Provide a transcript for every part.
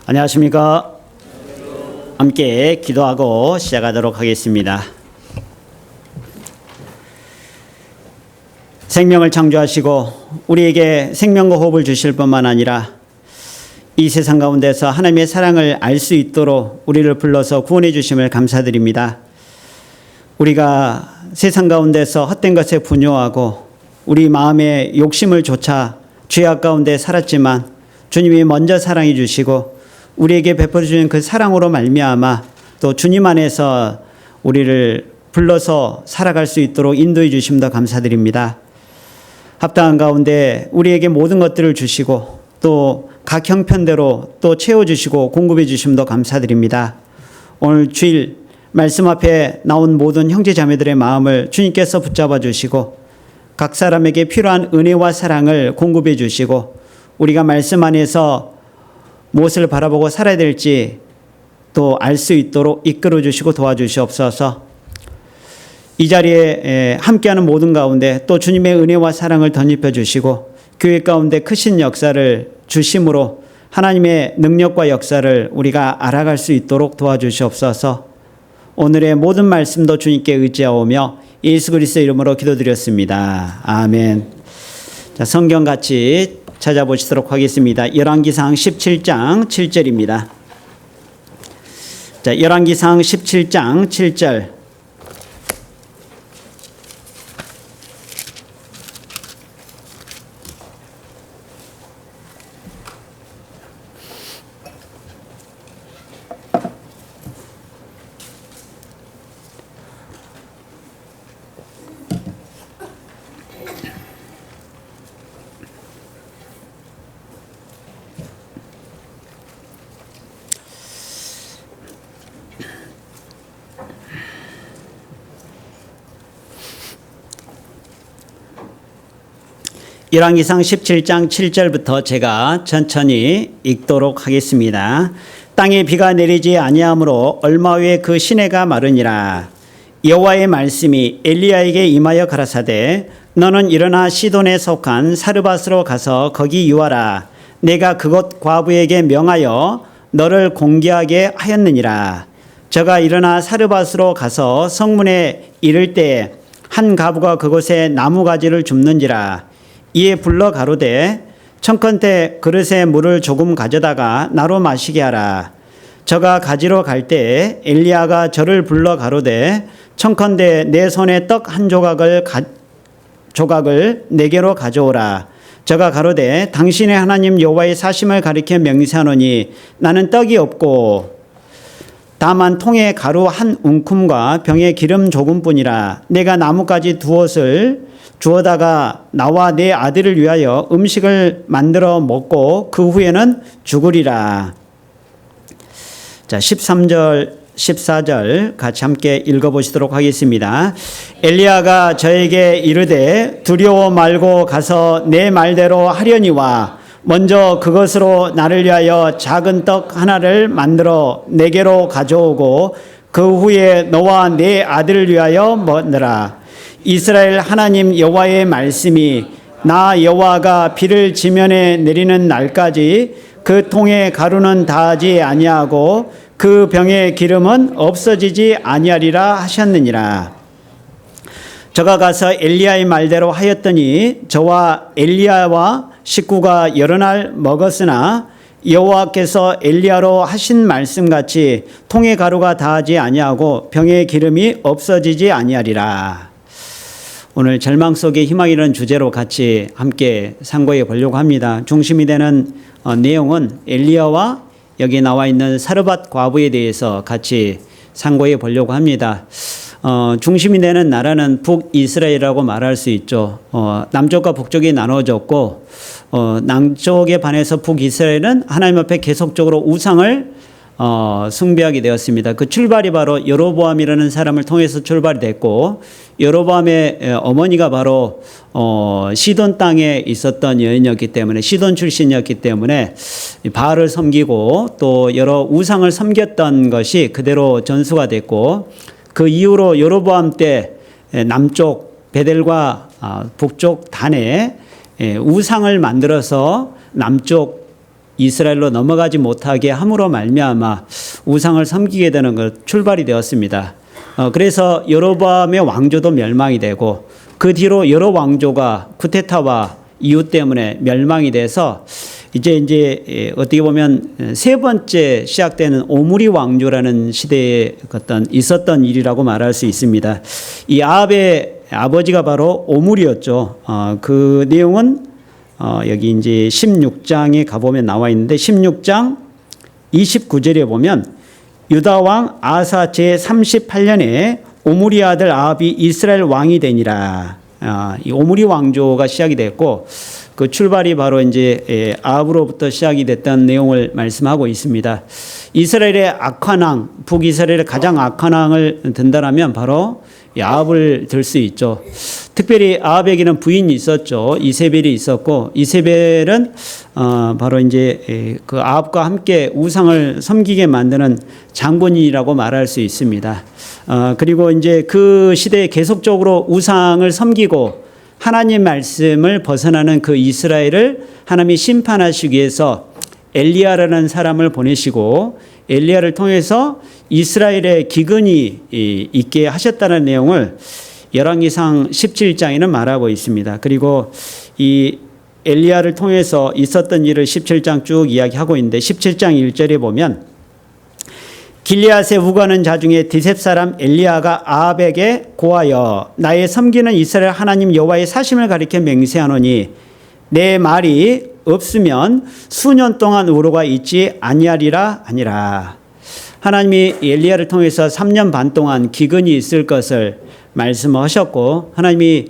안녕하십니까. 함께 기도하고 시작하도록 하겠습니다. 생명을 창조하시고 우리에게 생명과 호흡을 주실 뿐만 아니라 이 세상 가운데서 하나님의 사랑을 알 수 있도록 우리를 불러서 구원해 주심을 감사드립니다. 우리가 세상 가운데서 헛된 것에 분요하고 우리 마음의 욕심을 좇아 죄악 가운데 살았지만 주님이 먼저 사랑해 주시고 우리에게 베풀어 주신 그 사랑으로 말미암아 또 주님 안에서 우리를 불러서 살아갈 수 있도록 인도해 주심도 감사드립니다. 합당한 가운데 우리에게 모든 것들을 주시고 또 각 형편대로 또 채워주시고 공급해 주심도 감사드립니다. 오늘 주일 말씀 앞에 나온 모든 형제 자매들의 마음을 주님께서 붙잡아 주시고 각 사람에게 필요한 은혜와 사랑을 공급해 주시고 우리가 말씀 안에서 무엇을 바라보고 살아야 될지 또 알 수 있도록 이끌어 주시고 도와주시옵소서. 이 자리에 함께하는 모든 가운데 또 주님의 은혜와 사랑을 덧입혀 주시고 교회 가운데 크신 역사를 주심으로 하나님의 능력과 역사를 우리가 알아갈 수 있도록 도와주시옵소서. 오늘의 모든 말씀도 주님께 의지하오며 예수 그리스도의 이름으로 기도드렸습니다. 아멘. 자, 성경 같이 찾아보시도록 하겠습니다. 열왕기상 17장 7절입니다. 자, 열왕기상 17장 7절. 열왕기상 17장 7절부터 제가 천천히 읽도록 하겠습니다. 땅에 비가 내리지 아니하므로 얼마 후에 그 시내가 마르니라. 여호와의 말씀이 엘리야에게 임하여 가라사대 너는 일어나 시돈에 속한 사르밧으로 가서 거기 유하라. 내가 그곳 과부에게 명하여 너를 공개하게 하였느니라. 저가 일어나 사르밧으로 가서 성문에 이를 때 한 과부가 그곳에 나무가지를 줍는지라. 이에 불러 가로되 청컨대 그릇에 물을 조금 가져다가 나로 마시게 하라. 저가 가지러 갈 때 엘리야가 저를 불러 가로되 청컨대 내 손에 떡 한 조각을 내게로 가져오라. 저가 가로되 당신의 하나님 여호와의 사심을 가리켜 맹세하노니 나는 떡이 없고 다만 통에 가루 한 움큼과 병에 기름 조금뿐이라. 내가 나뭇가지 두엇을 주어다가 나와 내 아들을 위하여 음식을 만들어 먹고 그 후에는 죽으리라. 자, 13절 14절 같이 함께 읽어보시도록 하겠습니다. 엘리야가 저에게 이르되 두려워 말고 가서 내 말대로 하려니와 먼저 그것으로 나를 위하여 작은 떡 하나를 만들어 내게로 가져오고 그 후에 너와 내 아들을 위하여 먹느라. 이스라엘 하나님 여호와의 말씀이 나 여호와가 비를 지면에 내리는 날까지 그 통에 가루는 다하지 아니하고 그 병의 기름은 없어지지 아니하리라 하셨느니라. 저가 가서 엘리야의 말대로 하였더니 저와 엘리야와 식구가 여러 날 먹었으나 여호와께서 엘리야로 하신 말씀같이 통의 가루가 다하지 아니하고 병의 기름이 없어지지 아니하리라. 오늘 절망 속에 희망이라는 주제로 같이 함께 상고해 보려고 합니다. 중심이 되는 내용은 엘리야와 여기 나와 있는 사르밧 과부에 대해서 같이 상고해 보려고 합니다. 중심이 되는 나라는 북이스라엘이라고 말할 수 있죠. 남쪽과 북쪽이 나눠졌고 남쪽에 반해서 북이스라엘은 하나님 앞에 계속적으로 우상을 숭배하게 되었습니다. 그 출발이 바로 여로보암이라는 사람을 통해서 출발이 됐고 여로보암의 어머니가 바로 시돈 땅에 있었던 여인이었기 때문에 시돈 출신이었기 때문에 바알을 섬기고 또 여러 우상을 섬겼던 것이 그대로 전수가 됐고 그 이후로 여로보암 때 남쪽 베델과 북쪽 단에 우상을 만들어서 남쪽 이스라엘로 넘어가지 못하게 함으로 말미암아 우상을 섬기게 되는 것 출발이 되었습니다. 그래서 여로보암의 왕조도 멸망이 되고 그 뒤로 여러 왕조가 쿠데타와 이유 때문에 멸망이 돼서 이제 어떻게 보면 세 번째 시작되는 오므리 왕조라는 시대에 어떤 있었던 일이라고 말할 수 있습니다. 이 아합의 아버지가 바로 오므리였죠. 그 내용은 여기 이제 16장에 가보면 나와 있는데 16장 29절에 보면 유다 왕 아사 제 38년에 오므리 아들 아합이 이스라엘 왕이 되니라. 이 오므리 왕조가 시작이 됐고 그 출발이 바로 이제 아합으로부터 시작이 됐던 내용을 말씀하고 있습니다. 이스라엘의 악한 왕, 북이스라엘의 가장 악한 왕을 든다라면 바로 아합을 들 수 있죠. 특별히 아합에게는 부인이 있었죠. 이세벨이 있었고 이세벨은 바로 이제 그 아합과 함께 우상을 섬기게 만드는 장본인이라고 말할 수 있습니다. 그리고 이제 그 시대에 계속적으로 우상을 섬기고 하나님 말씀을 벗어나는 그 이스라엘을 하나님이 심판하시기 위해서 엘리야라는 사람을 보내시고 엘리야를 통해서 이스라엘의 기근이 있게 하셨다는 내용을 열왕기상 17장에는 말하고 있습니다. 그리고 이 엘리야를 통해서 있었던 일을 17장 쭉 이야기하고 있는데 17장 1절에 보면 길리앗에 우거하는 자 중에 디셉 사람 엘리야가 아합에게 고하여 나의 섬기는 이스라엘 하나님 여호와의 사심을 가리켜 맹세하노니 내 말이 없으면 수년 동안 우로가 있지 아니하리라 하니라. 하나님이 엘리야를 통해서 3년 반 동안 기근이 있을 것을 말씀하셨고 하나님이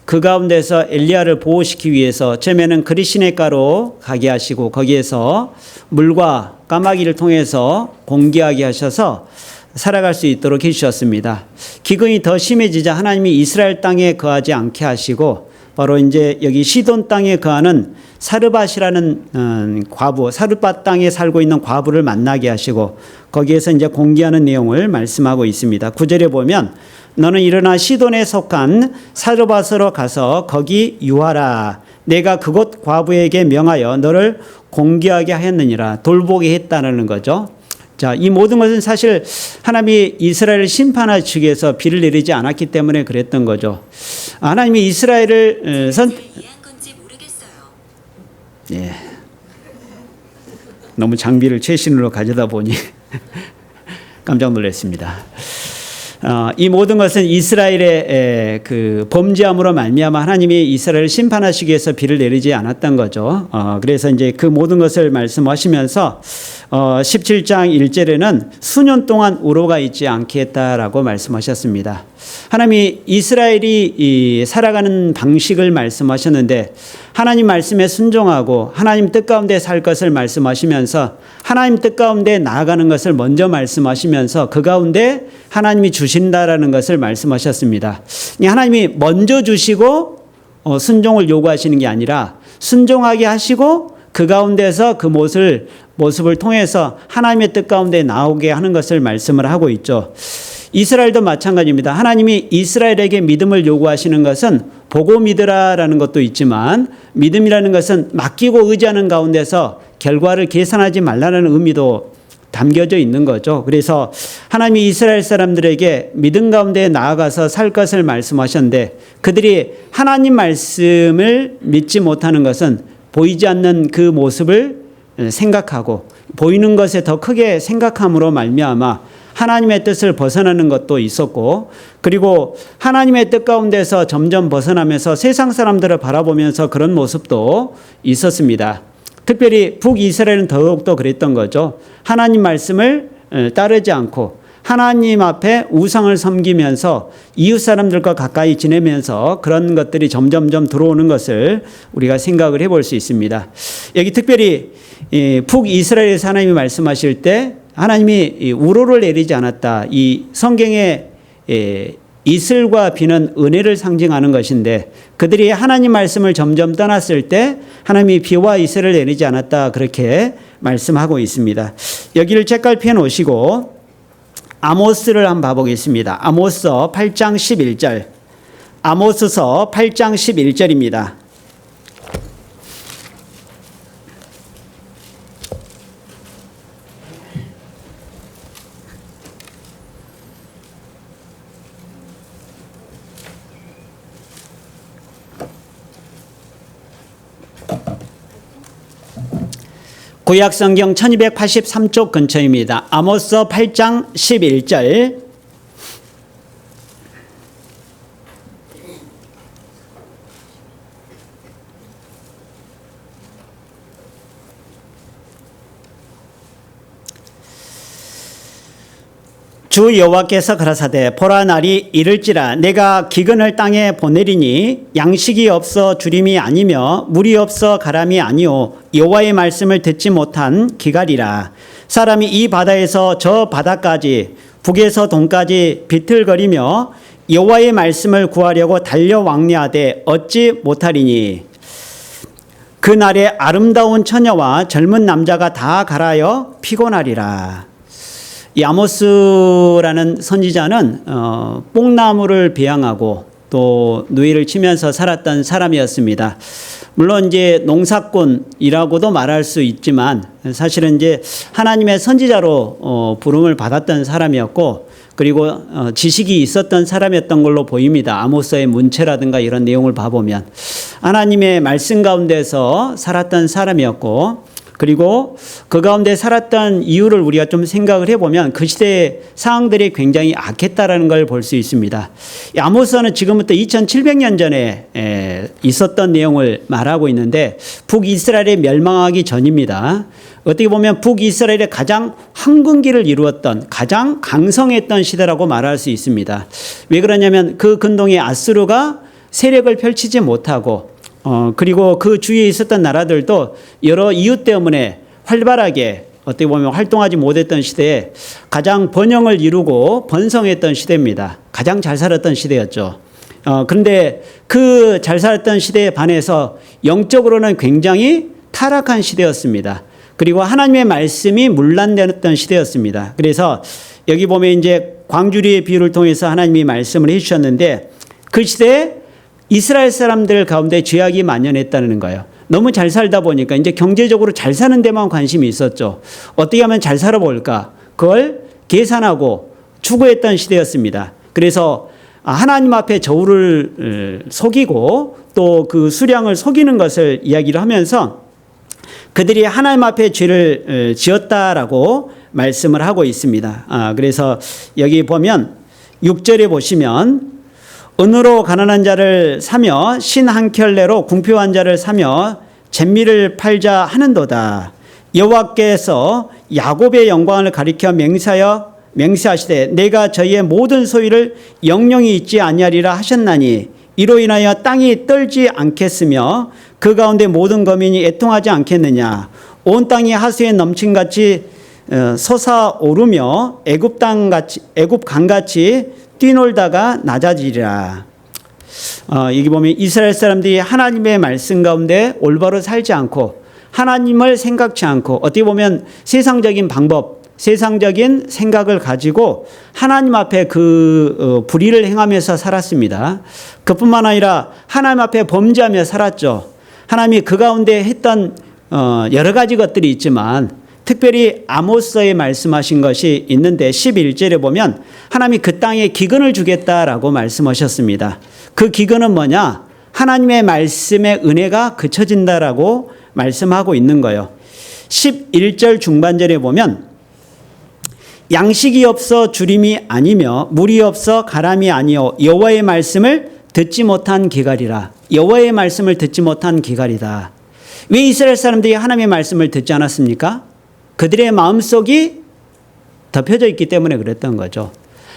그 가운데서 엘리야를 보호시키기 위해서 처음에는 그리시네가로 가게 하시고 거기에서 물과 까마귀를 통해서 공기하게 하셔서 살아갈 수 있도록 해주셨습니다. 기근이 더 심해지자 하나님이 이스라엘 땅에 거하지 않게 하시고 바로 이제 여기 시돈 땅에 거하는 사르밧이라는 과부, 사르밧 땅에 살고 있는 과부를 만나게 하시고 거기에서 이제 공개하는 내용을 말씀하고 있습니다. 9절에 보면 너는 일어나 시돈에 속한 사르밧으로 가서 거기 유하라. 내가 그곳 과부에게 명하여 너를 공개하게 하였느니라. 돌보게 했다는 거죠. 자, 이 모든 것은 사실 하나님이 이스라엘을 심판하시기 위해서 비를 내리지 않았기 때문에 그랬던 거죠. 하나님이 이스라엘을 예. 너무 장비를 최신으로 가져다 보니 깜짝 놀랐습니다. 이 모든 것은 이스라엘의 그 범죄함으로 말미암아 하나님이 이스라엘을 심판하시기 위해서 비를 내리지 않았던 거죠. 그래서 이제 그 모든 것을 말씀하시면서 17장 1절에는 수년 동안 우로가 있지 않게 했다라고 말씀하셨습니다. 하나님이 이스라엘이 살아가는 방식을 말씀하셨는데 하나님 말씀에 순종하고 하나님 뜻 가운데 살 것을 말씀하시면서 하나님 뜻 가운데 나아가는 것을 먼저 말씀하시면서 그 가운데 하나님이 주신다라는 것을 말씀하셨습니다. 하나님이 먼저 주시고 순종을 요구하시는 게 아니라 순종하게 하시고 그 가운데서 그 모습을 통해서 하나님의 뜻 가운데 나오게 하는 것을 말씀을 하고 있죠. 이스라엘도 마찬가지입니다. 하나님이 이스라엘에게 믿음을 요구하시는 것은 보고 믿으라라는 것도 있지만 믿음이라는 것은 맡기고 의지하는 가운데서 결과를 계산하지 말라는 의미도 담겨져 있는 거죠. 그래서 하나님이 이스라엘 사람들에게 믿음 가운데 나아가서 살 것을 말씀하셨는데 그들이 하나님 말씀을 믿지 못하는 것은 보이지 않는 그 모습을 생각하고 보이는 것에 더 크게 생각함으로 말미암아 하나님의 뜻을 벗어나는 것도 있었고 그리고 하나님의 뜻 가운데서 점점 벗어나면서 세상 사람들을 바라보면서 그런 모습도 있었습니다. 특별히 북이스라엘은 더욱더 그랬던 거죠. 하나님 말씀을 따르지 않고 하나님 앞에 우상을 섬기면서 이웃 사람들과 가까이 지내면서 그런 것들이 점점점 들어오는 것을 우리가 생각을 해볼 수 있습니다. 여기 특별히 북이스라엘에서 하나님이 말씀하실 때 하나님이 우로를 내리지 않았다. 이 성경에 이슬과 비는 은혜를 상징하는 것인데 그들이 하나님 말씀을 점점 떠났을 때 하나님이 비와 이슬을 내리지 않았다. 그렇게 말씀하고 있습니다. 여기를 책갈피해 놓으시고 아모스를 한번 봐보겠습니다. 아모스서 8장 11절. 아모스서 8장 11절입니다. 구약성경 1283쪽 근처입니다. 아모스 8장 11절. 주 여호와께서 가라사대 보라 날이 이를지라 내가 기근을 땅에 보내리니 양식이 없어 주림이 아니며 물이 없어 가람이 아니오 여호와의 말씀을 듣지 못한 기갈이라. 사람이 이 바다에서 저 바다까지 북에서 동까지 비틀거리며 여호와의 말씀을 구하려고 달려 왕래하되 얻지 못하리니 그날에 아름다운 처녀와 젊은 남자가 다 갈아여 피곤하리라. 이 아모스라는 선지자는 뽕나무를 배양하고 또 누이를 치면서 살았던 사람이었습니다. 물론 이제 농사꾼이라고도 말할 수 있지만 사실은 이제 하나님의 선지자로 부름을 받았던 사람이었고 그리고 지식이 있었던 사람이었던 걸로 보입니다. 아모스의 문체라든가 이런 내용을 봐보면 하나님의 말씀 가운데서 살았던 사람이었고 그리고 그 가운데 살았던 이유를 우리가 좀 생각을 해보면 그 시대의 상황들이 굉장히 악했다라는 걸 볼 수 있습니다. 아모스는 지금부터 2700년 전에 있었던 내용을 말하고 있는데 북이스라엘이 멸망하기 전입니다. 어떻게 보면 북이스라엘의 가장 황금기를 이루었던 가장 강성했던 시대라고 말할 수 있습니다. 왜 그러냐면 그 근동에 아수르가 세력을 펼치지 못하고 그리고 그 주위에 있었던 나라들도 여러 이유 때문에 활발하게 어떻게 보면 활동하지 못했던 시대에 가장 번영을 이루고 번성했던 시대입니다. 가장 잘 살았던 시대였죠. 그런데 그 잘 살았던 시대에 반해서 영적으로는 굉장히 타락한 시대였습니다. 그리고 하나님의 말씀이 문란되었던 시대였습니다. 그래서 여기 보면 이제 광주리의 비유를 통해서 하나님이 말씀을 해주셨는데 그 시대에 이스라엘 사람들 가운데 죄악이 만연했다는 거예요. 너무 잘 살다 보니까 이제 경제적으로 잘 사는 데만 관심이 있었죠. 어떻게 하면 잘 살아볼까? 그걸 계산하고 추구했던 시대였습니다. 그래서 하나님 앞에 저울을 속이고 또 그 수량을 속이는 것을 이야기를 하면서 그들이 하나님 앞에 죄를 지었다라고 말씀을 하고 있습니다. 그래서 여기 보면 6절에 보시면 은으로 가난한 자를 사며 신 한 켤레로 궁핍한 자를 사며 잿미를 팔자 하는도다. 여호와께서 야곱의 영광을 가리켜 맹세하시되 내가 저희의 모든 소유를 영영이 있지 아니하리라 하셨나니 이로 인하여 땅이 떨지 않겠으며 그 가운데 모든 거민이 애통하지 않겠느냐. 온 땅이 하수에 넘친같이 솟아오르며 애굽 강같이 뛰놀다가 낮아지리라. 여기 보면 이스라엘 사람들이 하나님의 말씀 가운데 올바로 살지 않고 하나님을 생각지 않고 어떻게 보면 세상적인 방법, 세상적인 생각을 가지고 하나님 앞에 그 불의를 행하면서 살았습니다. 그뿐만 아니라 하나님 앞에 범죄하며 살았죠. 하나님이 그 가운데 했던 여러 가지 것들이 있지만 특별히 아모스에 말씀하신 것이 있는데 11절에 보면 하나님이 그 땅에 기근을 주겠다라고 말씀하셨습니다. 그 기근은 뭐냐? 하나님의 말씀의 은혜가 그쳐진다라고 말씀하고 있는 거예요. 11절 중반절에 보면 양식이 없어 주림이 아니며 물이 없어 가람이 아니요 여호와의 말씀을 듣지 못한 기갈이라. 여호와의 말씀을 듣지 못한 기갈이다. 왜 이스라엘 사람들이 하나님의 말씀을 듣지 않았습니까? 그들의 마음속이 덮여져 있기 때문에 그랬던 거죠.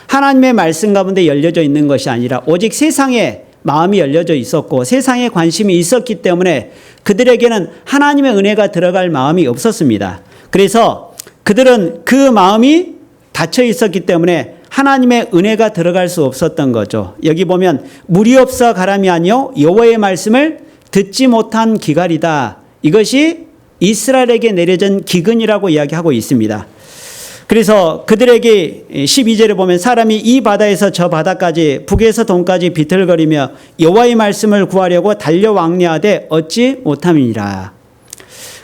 하나님의 말씀 가운데 열려져 있는 것이 아니라 오직 세상에 마음이 열려져 있었고 세상에 관심이 있었기 때문에 그들에게는 하나님의 은혜가 들어갈 마음이 없었습니다. 그래서 그들은 그 마음이 닫혀 있었기 때문에 하나님의 은혜가 들어갈 수 없었던 거죠. 여기 보면 물이 없어 가람이 아니요 여호와의 말씀을 듣지 못한 기갈이다. 이것이 이스라엘에게 내려진 기근이라고 이야기하고 있습니다. 그래서 그들에게 12절에 보면 사람이 이 바다에서 저 바다까지 북에서 동까지 비틀거리며 여호와의 말씀을 구하려고 달려 왕래하되 얻지 못함이니라.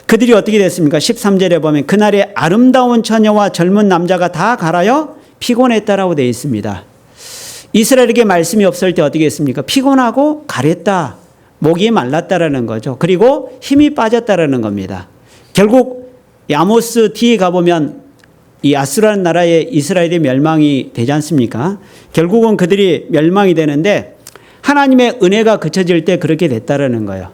그들이 어떻게 됐습니까? 13절에 보면 그날에 아름다운 처녀와 젊은 남자가 다 갈아여 피곤했다라고 되어 있습니다. 이스라엘에게 말씀이 없을 때 어떻게 했습니까? 피곤하고 가랬다. 목이 말랐다라는 거죠. 그리고 힘이 빠졌다라는 겁니다. 결국 이 아모스 뒤에 가보면 이 아수라는 나라의 이스라엘이 멸망이 되지 않습니까? 결국은 그들이 멸망이 되는데 하나님의 은혜가 그쳐질 때 그렇게 됐다라는 거예요.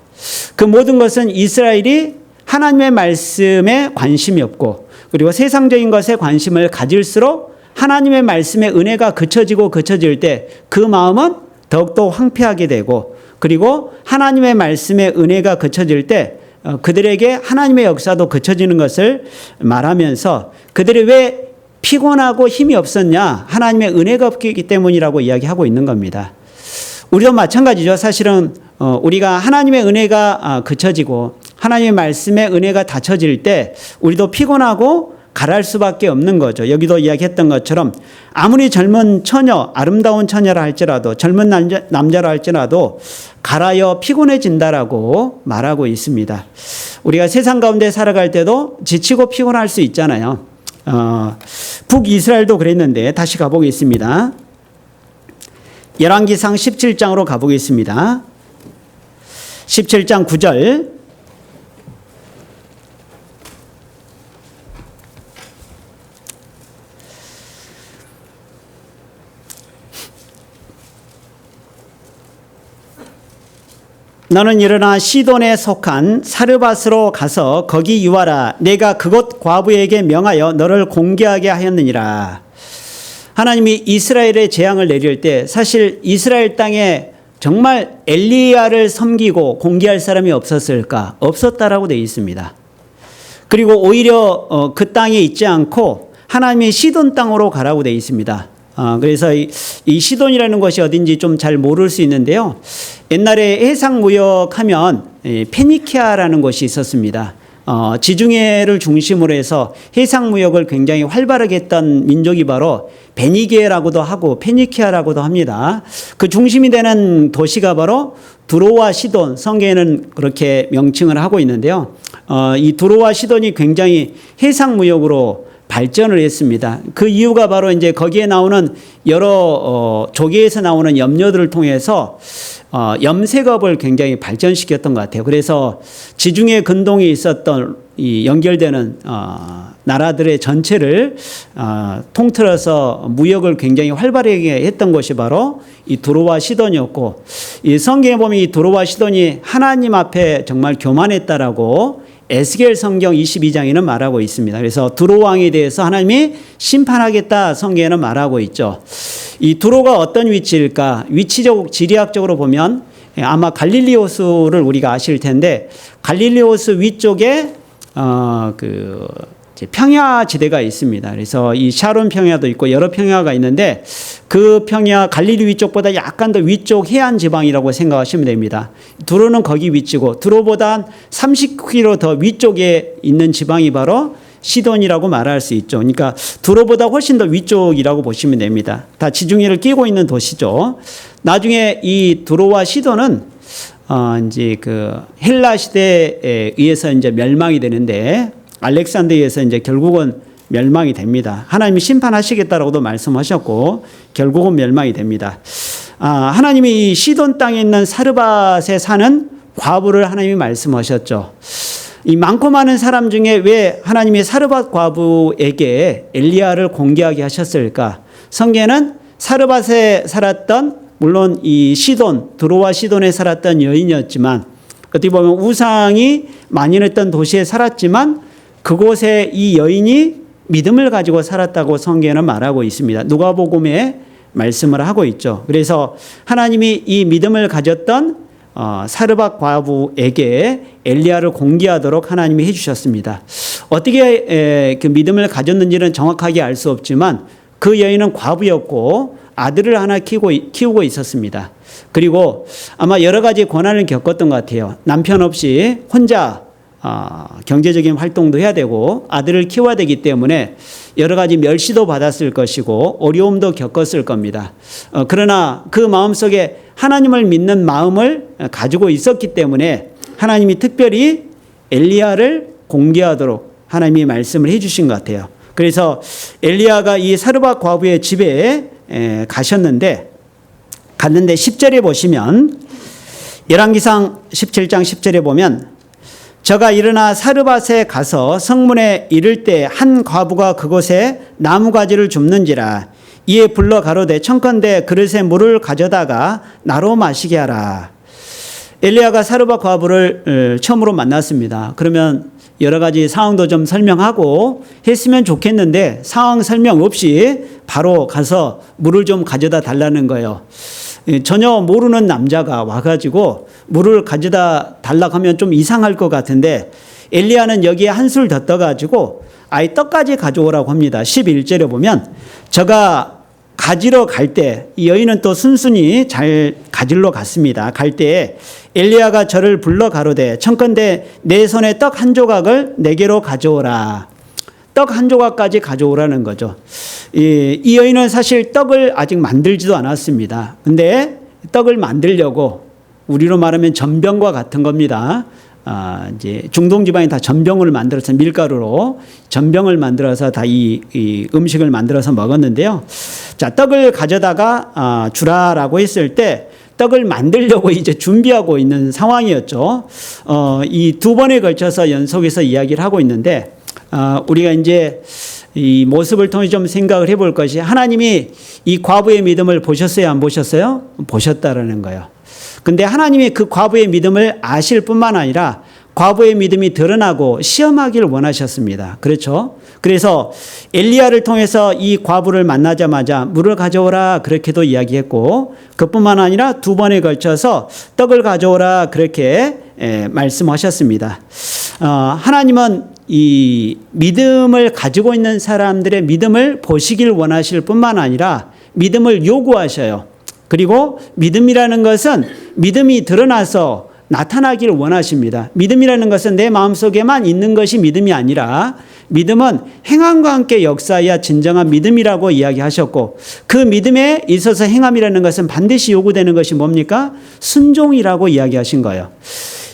그 모든 것은 이스라엘이 하나님의 말씀에 관심이 없고 그리고 세상적인 것에 관심을 가질수록 하나님의 말씀에 은혜가 그쳐질 때 그 마음은 더욱더 황폐하게 되고 그리고 하나님의 말씀에 은혜가 그쳐질 때 그들에게 하나님의 역사도 그쳐지는 것을 말하면서 그들이 왜 피곤하고 힘이 없었냐? 하나님의 은혜가 없기 때문이라고 이야기하고 있는 겁니다. 우리도 마찬가지죠. 사실은 우리가 하나님의 은혜가 그쳐지고 하나님의 말씀에 은혜가 닫혀질 때 우리도 피곤하고 가랄 수밖에 없는 거죠. 여기도 이야기했던 것처럼 아무리 젊은 처녀, 아름다운 처녀라 할지라도 젊은 남자라 할지라도 가라여 피곤해진다라고 말하고 있습니다. 우리가 세상 가운데 살아갈 때도 지치고 피곤할 수 있잖아요. 북이스라엘도 그랬는데 다시 가보겠습니다. 열왕기상 17장으로 가보겠습니다. 17장 9절. 너는 일어나 시돈에 속한 사르밧으로 가서 거기 유하라. 내가 그곳 과부에게 명하여 너를 공개하게 하였느니라. 하나님이 이스라엘에 재앙을 내릴 때 사실 이스라엘 땅에 정말 엘리야를 섬기고 공개할 사람이 없었을까? 없었다라고 되어 있습니다. 그리고 오히려 그 땅에 있지 않고 하나님이 시돈 땅으로 가라고 되어 있습니다. 그래서 이 시돈이라는 것이 어딘지 좀 잘 모를 수 있는데요. 옛날에 해상무역하면 페니키아라는 곳이 있었습니다. 지중해를 중심으로 해서 해상무역을 굉장히 활발하게 했던 민족이 바로 베니게라고도 하고 페니키아라고도 합니다. 그 중심이 되는 도시가 바로 두로와 시돈, 성경에는 그렇게 명칭을 하고 있는데요. 이 두로와 시돈이 굉장히 해상무역으로 발전을 했습니다. 그 이유가 바로 이제 거기에 나오는 여러 조개에서 나오는 염료들을 통해서 염색업을 굉장히 발전시켰던 것 같아요. 그래서 지중해 근동에 있었던 이 연결되는 나라들의 전체를 통틀어서 무역을 굉장히 활발하게 했던 것이 바로 이 두로와 시돈이었고, 이 성경에 보면 이 두로와 시돈이 하나님 앞에 정말 교만했다라고 에스겔 성경 22장에는 말하고 있습니다. 그래서 두로 왕에 대해서 하나님이 심판하겠다 성경에는 말하고 있죠. 이 두로가 어떤 위치일까? 위치적 지리학적으로 보면 아마 갈릴리 호수를 우리가 아실 텐데 갈릴리 호수 위쪽에 그 평야 지대가 있습니다. 그래서 이 샤론 평야도 있고 여러 평야가 있는데 그 평야 갈릴리 위쪽보다 약간 더 위쪽 해안 지방이라고 생각하시면 됩니다. 두로는 거기 위치고 두로보다 한 30km 더 위쪽에 있는 지방이 바로 시돈이라고 말할 수 있죠. 그러니까 두로보다 훨씬 더 위쪽이라고 보시면 됩니다. 다 지중해를 끼고 있는 도시죠. 나중에 이 두로와 시돈은 이제 그 헬라 시대에 의해서 이제 멸망이 되는데 알렉산더에서 이제 결국은 멸망이 됩니다. 하나님이 심판하시겠다라고도 말씀하셨고 결국은 멸망이 됩니다. 하나님이 이 시돈 땅에 있는 사르밧에 사는 과부를 하나님이 말씀하셨죠. 이 많고 많은 사람 중에 왜 하나님이 사르밧 과부에게 엘리야를 공개하게 하셨을까? 성경에는 사르밧에 살았던 물론 이 시돈, 두로와 시돈에 살았던 여인이었지만 어떻게 보면 우상이 만연했던 도시에 살았지만 그곳에 이 여인이 믿음을 가지고 살았다고 성경에는 말하고 있습니다. 누가복음에 말씀을 하고 있죠. 그래서 하나님이 이 믿음을 가졌던 사르밧 과부에게 엘리야를 공개하도록 하나님이 해주셨습니다. 어떻게 그 믿음을 가졌는지는 정확하게 알 수 없지만 그 여인은 과부였고 아들을 하나 키우고 있었습니다. 그리고 아마 여러 가지 고난을 겪었던 것 같아요. 남편 없이 혼자 경제적인 활동도 해야 되고 아들을 키워야 되기 때문에 여러 가지 멸시도 받았을 것이고 어려움도 겪었을 겁니다. 그러나 그 마음속에 하나님을 믿는 마음을 가지고 있었기 때문에 하나님이 특별히 엘리야를 공개하도록 하나님이 말씀을 해주신 것 같아요. 그래서 엘리야가 이 사르밧 과부의 집에 갔는데 10절에 보시면 열왕기상 17장 10절에 보면 저가 일어나 사르밧에 가서 성문에 이를 때 한 과부가 그곳에 나무가지를 줍는지라. 이에 불러 가로되 청컨대 그릇에 물을 가져다가 나로 마시게 하라. 엘리야가 사르밧 과부를 처음으로 만났습니다. 그러면 여러 가지 상황도 좀 설명하고 했으면 좋겠는데 상황 설명 없이 바로 가서 물을 좀 가져다 달라는 거예요. 전혀 모르는 남자가 와가지고 물을 가져다 달라고 하면 좀 이상할 것 같은데 엘리야는 여기에 한술 더 떠가지고 아예 떡까지 가져오라고 합니다. 11절에 보면 저가 가지러 갈 때 이 여인은 또 순순히 잘 가지러 갔습니다. 갈 때에 엘리야가 저를 불러 가로되 청컨대 내 손에 떡 한 조각을 내게로 가져오라. 떡 한 조각까지 가져오라는 거죠. 이 여인은 사실 떡을 아직 만들지도 않았습니다. 근데 떡을 만들려고 우리로 말하면 전병과 같은 겁니다. 이제 중동 지방이 다 전병을 만들어서 밀가루로 전병을 만들어서 다 이 음식을 만들어서 먹었는데요. 자, 떡을 가져다가 주라라고 했을 때 떡을 만들려고 이제 준비하고 있는 상황이었죠. 이 두 번에 걸쳐서 연속해서 이야기를 하고 있는데 우리가 이제 이 모습을 통해 좀 생각을 해볼 것이 하나님이 이 과부의 믿음을 보셨어요? 안 보셨어요? 보셨다라는 거예요. 근데 하나님이 그 과부의 믿음을 아실 뿐만 아니라 과부의 믿음이 드러나고 시험하기를 원하셨습니다. 그렇죠? 그래서 엘리야를 통해서 이 과부를 만나자마자 물을 가져오라 그렇게도 이야기했고 그뿐만 아니라 두 번에 걸쳐서 떡을 가져오라 그렇게 말씀하셨습니다. 하나님은 이 믿음을 가지고 있는 사람들의 믿음을 보시길 원하실 뿐만 아니라 믿음을 요구하셔요. 그리고 믿음이라는 것은 믿음이 드러나서 나타나기를 원하십니다. 믿음이라는 것은 내 마음속에만 있는 것이 믿음이 아니라 믿음은 행함과 함께 역사해야 진정한 믿음이라고 이야기하셨고 그 믿음에 있어서 행함이라는 것은 반드시 요구되는 것이 뭡니까? 순종이라고 이야기하신 거예요.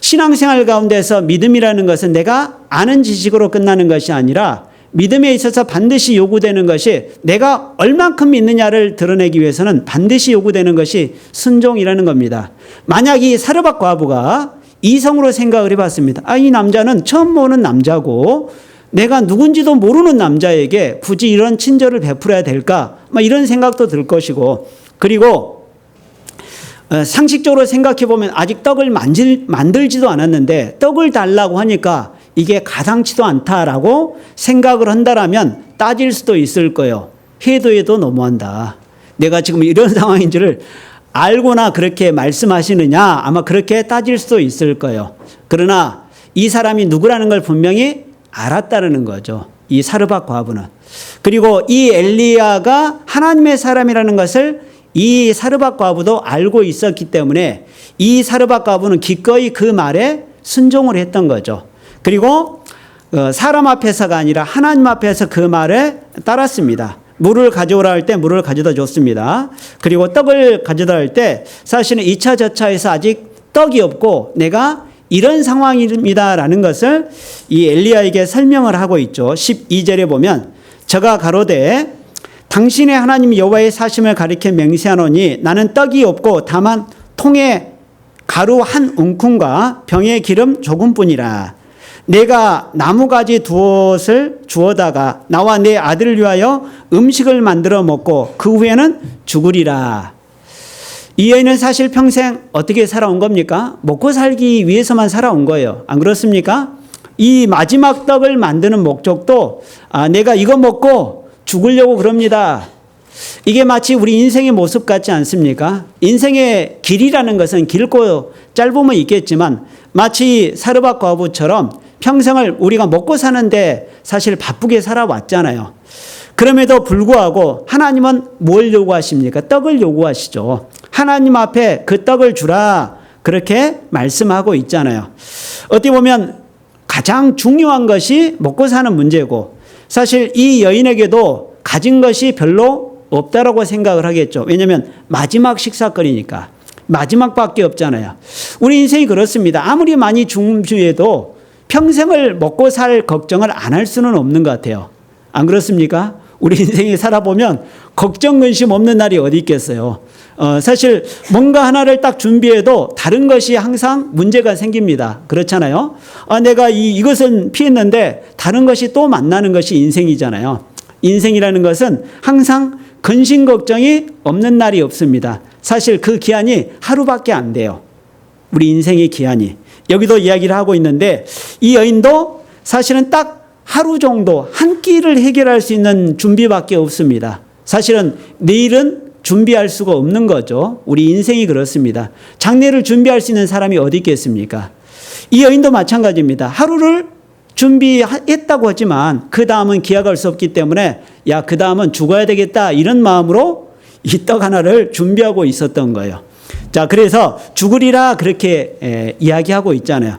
신앙생활 가운데서 믿음이라는 것은 내가 아는 지식으로 끝나는 것이 아니라 믿음에 있어서 반드시 요구되는 것이 내가 얼만큼 믿느냐를 드러내기 위해서는 반드시 요구되는 것이 순종이라는 겁니다. 만약 이 사르밧 과부가 이성으로 생각을 해봤습니다. 이 남자는 처음 보는 남자고 내가 누군지도 모르는 남자에게 굳이 이런 친절을 베풀어야 될까? 이런 생각도 들 것이고 그리고 상식적으로 생각해 보면 아직 떡을 만들지도 않았는데 떡을 달라고 하니까 이게 가당치도 않다라고 생각을 한다라면 따질 수도 있을 거예요. 해도 너무한다. 내가 지금 이런 상황인 줄을 알고나 그렇게 말씀하시느냐 아마 그렇게 따질 수도 있을 거예요. 그러나 이 사람이 누구라는 걸 분명히 알았다는 거죠. 이 사르밧 과부는. 그리고 이 엘리야가 하나님의 사람이라는 것을 이 사르밧 과부도 알고 있었기 때문에 이 사르밧 과부는 기꺼이 그 말에 순종을 했던 거죠. 그리고 사람 앞에서가 아니라 하나님 앞에서 그 말에 따랐습니다. 물을 가져오라 할 때 물을 가져다 줬습니다. 그리고 떡을 가져다 할 때 사실은 2차 저차에서 아직 떡이 없고 내가 이런 상황입니다라는 것을 이 엘리야에게 설명을 하고 있죠. 12절에 보면 저가 가로되 당신의 하나님 여호와의 사심을 가리켜 맹세하노니 나는 떡이 없고 다만 통에 가루 한 움큼과 병에 기름 조금뿐이라. 내가 나무가지 두엇을 주어다가 나와 내 아들을 위하여 음식을 만들어 먹고 그 후에는 죽으리라. 이 여인은 사실 평생 어떻게 살아온 겁니까? 먹고 살기 위해서만 살아온 거예요. 안 그렇습니까? 이 마지막 떡을 만드는 목적도 내가 이거 먹고 죽으려고 그럽니다. 이게 마치 우리 인생의 모습 같지 않습니까? 인생의 길이라는 것은 길고 짧으면 있겠지만 마치 사르밧 과부처럼 평생을 우리가 먹고 사는데 사실 바쁘게 살아왔잖아요. 그럼에도 불구하고 하나님은 뭘 요구하십니까? 떡을 요구하시죠. 하나님 앞에 그 떡을 주라 그렇게 말씀하고 있잖아요. 어떻게 보면 가장 중요한 것이 먹고 사는 문제고 사실 이 여인에게도 가진 것이 별로 없다라고 생각을 하겠죠. 왜냐하면 마지막 식사거리니까 마지막밖에 없잖아요. 우리 인생이 그렇습니다. 아무리 많이 중주해도 평생을 먹고 살 걱정을 안 할 수는 없는 것 같아요. 안 그렇습니까? 우리 인생에 살아보면 걱정 근심 없는 날이 어디 있겠어요. 사실 뭔가 하나를 딱 준비해도 다른 것이 항상 문제가 생깁니다. 그렇잖아요. 내가 이것은 피했는데 다른 것이 또 만나는 것이 인생이잖아요. 인생이라는 것은 항상 근심 걱정이 없는 날이 없습니다. 사실 그 기한이 하루밖에 안 돼요. 우리 인생의 기한이. 여기도 이야기를 하고 있는데 이 여인도 사실은 딱 하루 정도 한 끼를 해결할 수 있는 준비밖에 없습니다. 사실은 내일은 준비할 수가 없는 거죠. 우리 인생이 그렇습니다. 장래를 준비할 수 있는 사람이 어디 있겠습니까? 이 여인도 마찬가지입니다. 하루를 준비했다고 하지만 그 다음은 기약할 수 없기 때문에 그 다음은 죽어야 되겠다 이런 마음으로 이 떡 하나를 준비하고 있었던 거예요. 자, 그래서 죽으리라 그렇게 이야기하고 있잖아요.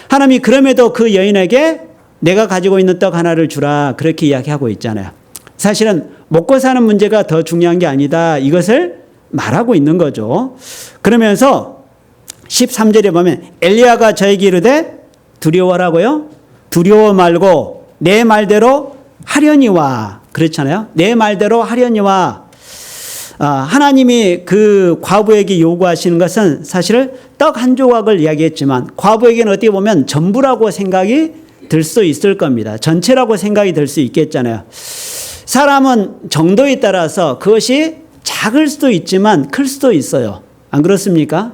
하나님이 그럼에도 그 여인에게 내가 가지고 있는 떡 하나를 주라 그렇게 이야기하고 있잖아요. 사실은 먹고 사는 문제가 더 중요한 게 아니다 이것을 말하고 있는 거죠. 그러면서 13절에 보면 엘리야가 저에게 이르되 두려워라고요? 두려워 말고 내 말대로 하려니와 그렇잖아요. 내 말대로 하려니와 하나님이 그 과부에게 요구하시는 것은 사실 떡 한 조각을 이야기했지만 과부에게는 어떻게 보면 전부라고 생각이 들 수도 있을 겁니다. 전체라고 생각이 들 수 있겠잖아요. 사람은 정도에 따라서 그것이 작을 수도 있지만 클 수도 있어요. 안 그렇습니까?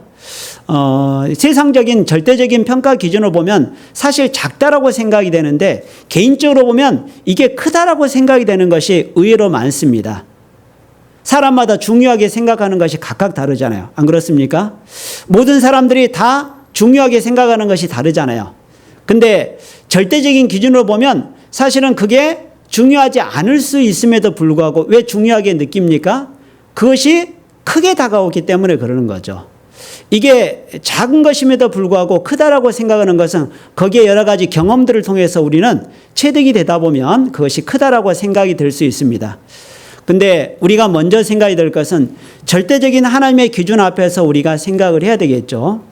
세상적인 절대적인 평가 기준으로 보면 사실 작다라고 생각이 되는데 개인적으로 보면 이게 크다라고 생각이 되는 것이 의외로 많습니다. 사람마다 중요하게 생각하는 것이 각각 다르잖아요. 안 그렇습니까? 모든 사람들이 다 중요하게 생각하는 것이 다르잖아요. 근데 절대적인 기준으로 보면 사실은 그게 중요하지 않을 수 있음에도 불구하고 왜 중요하게 느낍니까? 그것이 크게 다가오기 때문에 그러는 거죠. 이게 작은 것임에도 불구하고 크다라고 생각하는 것은 거기에 여러 가지 경험들을 통해서 우리는 체득이 되다 보면 그것이 크다라고 생각이 될 수 있습니다. 근데 우리가 먼저 생각이 될 것은 절대적인 하나님의 기준 앞에서 우리가 생각을 해야 되겠죠.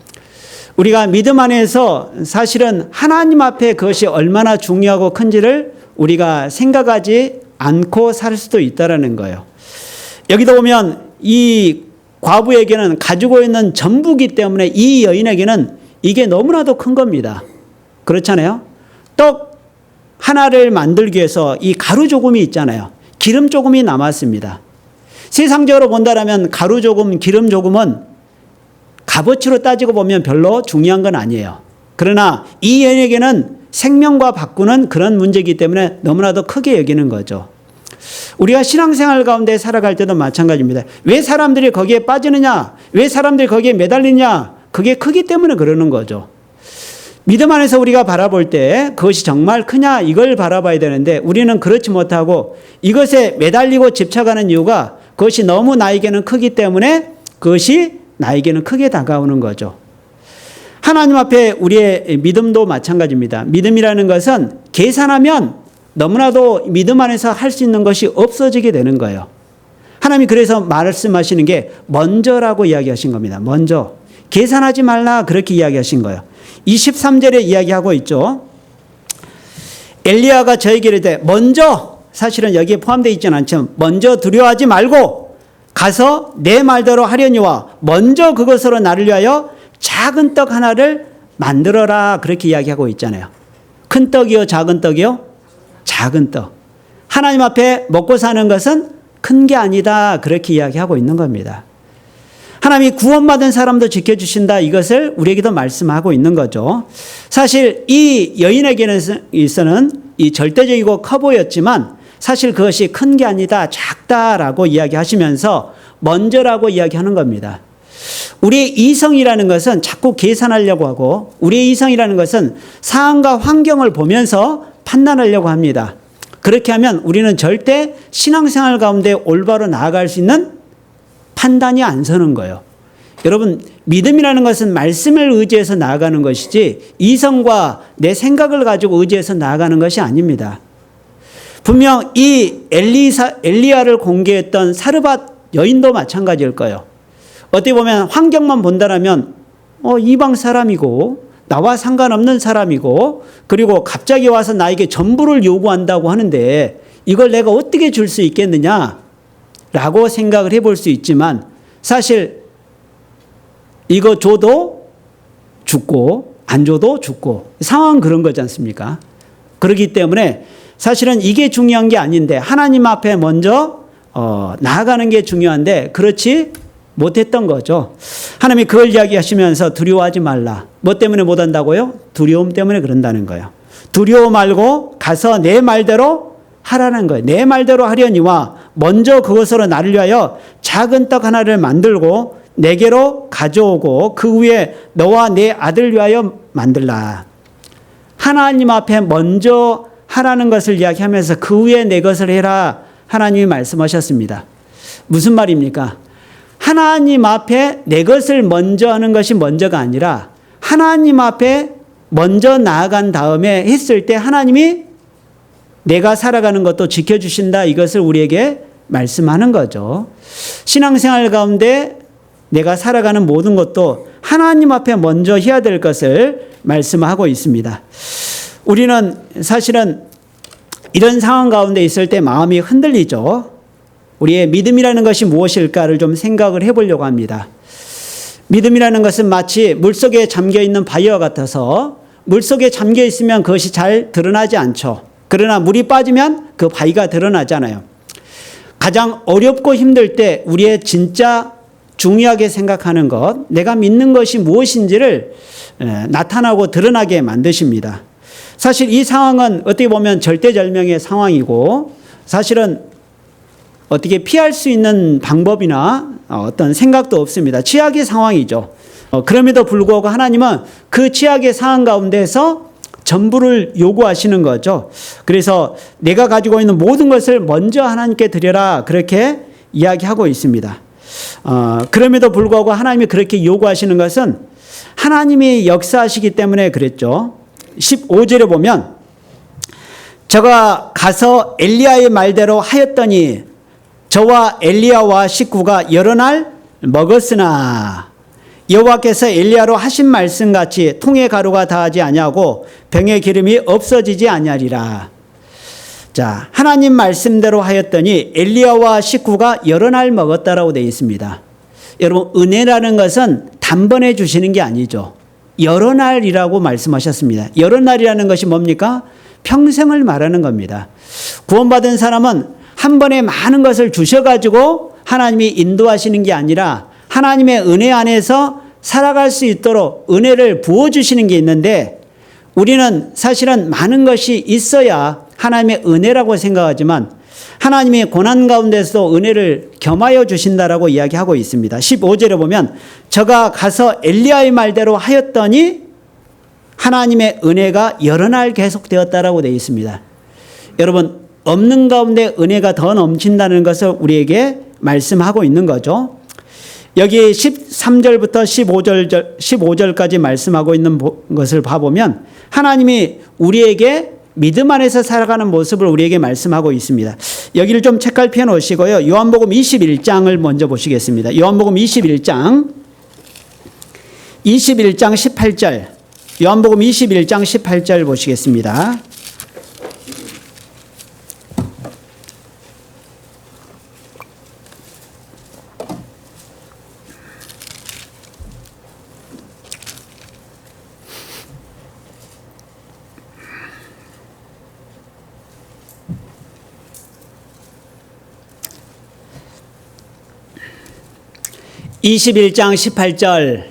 우리가 믿음 안에서 사실은 하나님 앞에 그것이 얼마나 중요하고 큰지를 우리가 생각하지 않고 살 수도 있다는 거예요. 여기도 보면 이 과부에게는 가지고 있는 전부기 때문에 이 여인에게는 이게 너무나도 큰 겁니다. 그렇잖아요. 떡 하나를 만들기 위해서 이 가루 조금이 있잖아요. 기름 조금이 남았습니다. 세상적으로 본다면 가루 조금, 기름 조금은 값어치로 따지고 보면 별로 중요한 건 아니에요. 그러나 이 여인에게는 생명과 바꾸는 그런 문제이기 때문에 너무나도 크게 여기는 거죠. 우리가 신앙생활 가운데 살아갈 때도 마찬가지입니다. 왜 사람들이 거기에 빠지느냐? 왜 사람들이 거기에 매달리냐? 그게 크기 때문에 그러는 거죠. 믿음 안에서 우리가 바라볼 때 그것이 정말 크냐? 이걸 바라봐야 되는데 우리는 그렇지 못하고 이것에 매달리고 집착하는 이유가 그것이 너무 나에게는 크기 때문에 그것이 나에게는 크게 다가오는 거죠. 하나님 앞에 우리의 믿음도 마찬가지입니다. 믿음이라는 것은 계산하면 너무나도 믿음 안에서 할 수 있는 것이 없어지게 되는 거예요. 하나님이 그래서 말씀하시는 게 먼저라고 이야기하신 겁니다. 먼저. 계산하지 말라 그렇게 이야기하신 거예요. 23절에 이야기하고 있죠. 엘리야가 저에게 이르되 먼저, 사실은 여기에 포함되어 있지는 않지만 먼저 두려워하지 말고 가서 내 말대로 하려니와 먼저 그것으로 나를 위하여 작은 떡 하나를 만들어라 그렇게 이야기하고 있잖아요. 큰 떡이요 작은 떡이요? 작은 떡. 하나님 앞에 먹고 사는 것은 큰 게 아니다 그렇게 이야기하고 있는 겁니다. 하나님이 구원받은 사람도 지켜주신다 이것을 우리에게도 말씀하고 있는 거죠. 사실 이 여인에게는 있어는 이 절대적이고 커 보였지만 사실 그것이 큰 게 아니다 작다라고 이야기하시면서 먼저라고 이야기하는 겁니다. 우리의 이성이라는 것은 자꾸 계산하려고 하고 우리의 이성이라는 것은 상황과 환경을 보면서 판단하려고 합니다. 그렇게 하면 우리는 절대 신앙생활 가운데 올바로 나아갈 수 있는 판단이 안 서는 거예요. 여러분, 믿음이라는 것은 말씀을 의지해서 나아가는 것이지 이성과 내 생각을 가지고 의지해서 나아가는 것이 아닙니다. 분명 이 엘리야를 공개했던 사르밧 여인도 마찬가지일 거예요. 어떻게 보면 환경만 본다라면 이방 사람이고 나와 상관없는 사람이고 그리고 갑자기 와서 나에게 전부를 요구한다고 하는데 이걸 내가 어떻게 줄 수 있겠느냐? 라고 생각을 해볼 수 있지만 사실 이거 줘도 죽고 안 줘도 죽고 상황은 그런 거지 않습니까? 그렇기 때문에 사실은 이게 중요한 게 아닌데 하나님 앞에 먼저 나아가는 게 중요한데 그렇지 못했던 거죠. 하나님이 그걸 이야기하시면서 두려워하지 말라. 뭐 때문에 못한다고요? 두려움 때문에 그런다는 거예요. 두려워 말고 가서 내 말대로 하라는 거예요. 내 말대로 하려니와 먼저 그것으로 나를 위하여 작은 떡 하나를 만들고 내게로 가져오고 그 위에 너와 내 아들 위하여 만들라. 하나님 앞에 먼저 하라는 것을 이야기하면서 그 위에 내 것을 해라. 하나님이 말씀하셨습니다. 무슨 말입니까? 하나님 앞에 내 것을 먼저 하는 것이 먼저가 아니라 하나님 앞에 먼저 나아간 다음에 했을 때 하나님이 내가 살아가는 것도 지켜주신다. 이것을 우리에게 말씀하는 거죠. 신앙생활 가운데 내가 살아가는 모든 것도 하나님 앞에 먼저 해야 될 것을 말씀하고 있습니다. 우리는 사실은 이런 상황 가운데 있을 때 마음이 흔들리죠. 우리의 믿음이라는 것이 무엇일까를 좀 생각을 해보려고 합니다. 믿음이라는 것은 마치 물속에 잠겨있는 바위와 같아서 물속에 잠겨있으면 그것이 잘 드러나지 않죠. 그러나 물이 빠지면 그 바위가 드러나잖아요. 가장 어렵고 힘들 때 우리의 진짜 중요하게 생각하는 것, 내가 믿는 것이 무엇인지를 나타나고 드러나게 만드십니다. 사실 이 상황은 어떻게 보면 절대절명의 상황이고 사실은 어떻게 피할 수 있는 방법이나 어떤 생각도 없습니다. 최악의 상황이죠. 그럼에도 불구하고 하나님은 그 최악의 상황 가운데서 전부를 요구하시는 거죠. 그래서 내가 가지고 있는 모든 것을 먼저 하나님께 드려라 그렇게 이야기하고 있습니다. 그럼에도 불구하고 하나님이 그렇게 요구하시는 것은 하나님이 역사하시기 때문에 그랬죠. 15절에 보면 저가 가서 엘리야의 말대로 하였더니 저와 엘리야와 식구가 여러 날 먹었으나 여호와께서 엘리야로 하신 말씀같이 통의 가루가 다하지 아니하고 병의 기름이 없어지지 아니하리라. 자, 하나님 말씀대로 하였더니 엘리야와 식구가 여러 날 먹었다라고 되어 있습니다. 여러분, 은혜라는 것은 단번에 주시는 게 아니죠. 여러 날이라고 말씀하셨습니다. 여러 날이라는 것이 뭡니까? 평생을 말하는 겁니다. 구원받은 사람은 한 번에 많은 것을 주셔가지고 하나님이 인도하시는 게 아니라 하나님의 은혜 안에서 살아갈 수 있도록 은혜를 부어주시는 게 있는데 우리는 사실은 많은 것이 있어야 하나님의 은혜라고 생각하지만 하나님의 고난 가운데서도 은혜를 겸하여 주신다라고 이야기하고 있습니다. 15절에 보면 저가 가서 엘리야의 말대로 하였더니 하나님의 은혜가 여러 날 계속되었다라고 되어 있습니다. 여러분, 없는 가운데 은혜가 더 넘친다는 것을 우리에게 말씀하고 있는 거죠. 여기 13절부터 15절까지 말씀하고 있는 것을 봐보면 하나님이 우리에게 믿음 안에서 살아가는 모습을 우리에게 말씀하고 있습니다. 여기를 좀 책갈 펴 놓으시고요. 요한복음 21장을 먼저 보시겠습니다. 요한복음 21장 18절. 요한복음 21장 18절 보시겠습니다. (21장 18절)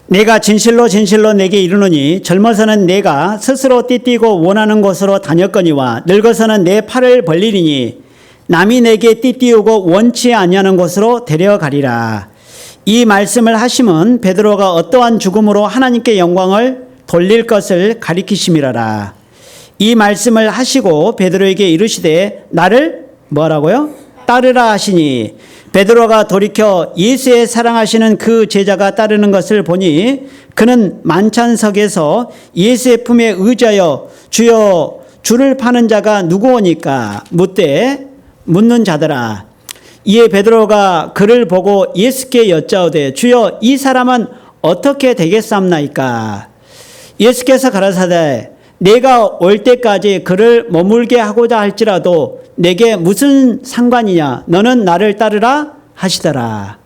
내가 진실로 진실로 내게 이르노니 젊어서는 내가 스스로 띠띠고 원하는 곳으로 다녔거니와 늙어서는 내 팔을 벌리리니 남이 내게 띠띠우고 원치 아니하는 곳으로 데려가리라. 이 말씀을 하심은 베드로가 어떠한 죽음으로 하나님께 영광을 돌릴 것을 가리키심이라라. 이 말씀을 하시고 베드로에게 이르시되 나를 뭐라고요? 따르라 하시니 베드로가 돌이켜 예수의 사랑하시는 그 제자가 따르는 것을 보니 그는 만찬석에서 예수의 품에 의지하여 주여 주를 파는 자가 누구오니까 묻는 자들아. 이에 베드로가 그를 보고 예수께 여짜오되 주여 이 사람은 어떻게 되겠사옵나이까. 예수께서 가라사대 내가 올 때까지 그를 머물게 하고자 할지라도 내게 무슨 상관이냐 너는 나를 따르라 하시더라.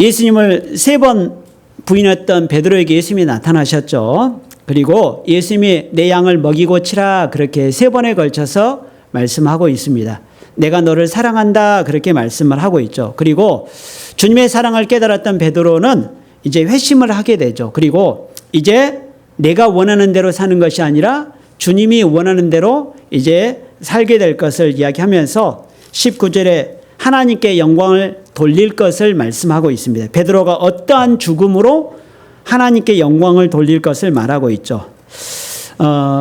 예수님을 3번 부인했던 베드로에게 예수님이 나타나셨죠. 그리고 예수님이 내 양을 먹이고 치라 그렇게 3번에 걸쳐서 말씀하고 있습니다. 내가 너를 사랑한다 그렇게 말씀을 하고 있죠. 그리고 주님의 사랑을 깨달았던 베드로는 이제 회심을 하게 되죠. 그리고 이제 내가 원하는 대로 사는 것이 아니라 주님이 원하는 대로 이제 살게 될 것을 이야기하면서 19절에 하나님께 영광을 돌릴 것을 말씀하고 있습니다. 베드로가 어떠한 죽음으로 하나님께 영광을 돌릴 것을 말하고 있죠.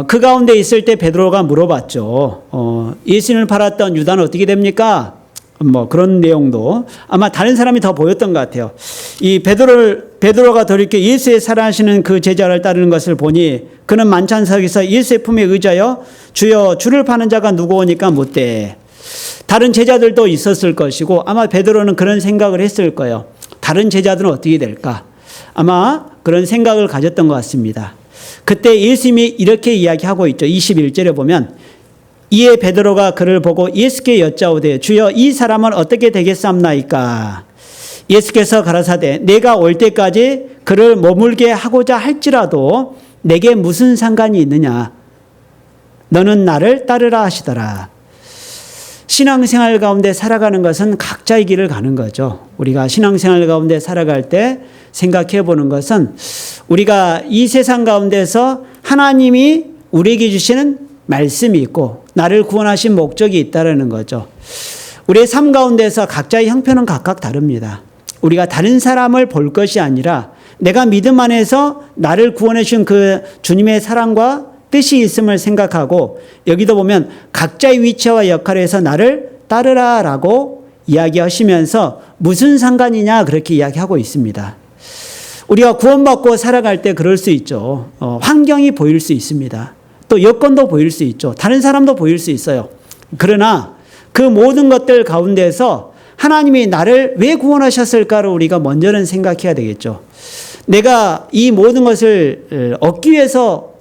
그 가운데 있을 때 베드로가 물어봤죠. 예수님을 팔았던 유다는 어떻게 됩니까? 뭐 그런 내용도 아마 다른 사람이 더 보였던 것 같아요. 이 베드로가 돌이켜 예수의 사랑하시는 그 제자를 따르는 것을 보니 그는 만찬석에서 예수의 품에 의자여 주여 주를 파는 자가 누구오니까 묻되. 다른 제자들도 있었을 것이고 아마 베드로는 그런 생각을 했을 거예요. 다른 제자들은 어떻게 될까? 아마 그런 생각을 가졌던 것 같습니다. 그때 예수님이 이렇게 이야기하고 있죠. 21절에 보면 이에 베드로가 그를 보고 예수께 여짜오되 주여 이 사람은 어떻게 되겠사옵나이까? 예수께서 가라사대 내가 올 때까지 그를 머물게 하고자 할지라도 내게 무슨 상관이 있느냐? 너는 나를 따르라 하시더라. 신앙생활 가운데 살아가는 것은 각자의 길을 가는 거죠. 우리가 신앙생활 가운데 살아갈 때 생각해 보는 것은 우리가 이 세상 가운데서 하나님이 우리에게 주시는 말씀이 있고 나를 구원하신 목적이 있다는 거죠. 우리의 삶 가운데서 각자의 형편은 각각 다릅니다. 우리가 다른 사람을 볼 것이 아니라 내가 믿음 안에서 나를 구원해 주신 그 주님의 사랑과 뜻이 있음을 생각하고 여기도 보면 각자의 위치와 역할에서 나를 따르라라고 이야기하시면서 무슨 상관이냐 그렇게 이야기하고 있습니다. 우리가 구원받고 살아갈 때 그럴 수 있죠. 환경이 보일 수 있습니다. 또 여건도 보일 수 있죠. 다른 사람도 보일 수 있어요. 그러나 그 모든 것들 가운데서 하나님이 나를 왜 구원하셨을까를 우리가 먼저는 생각해야 되겠죠. 내가 이 모든 것을 얻기 위해서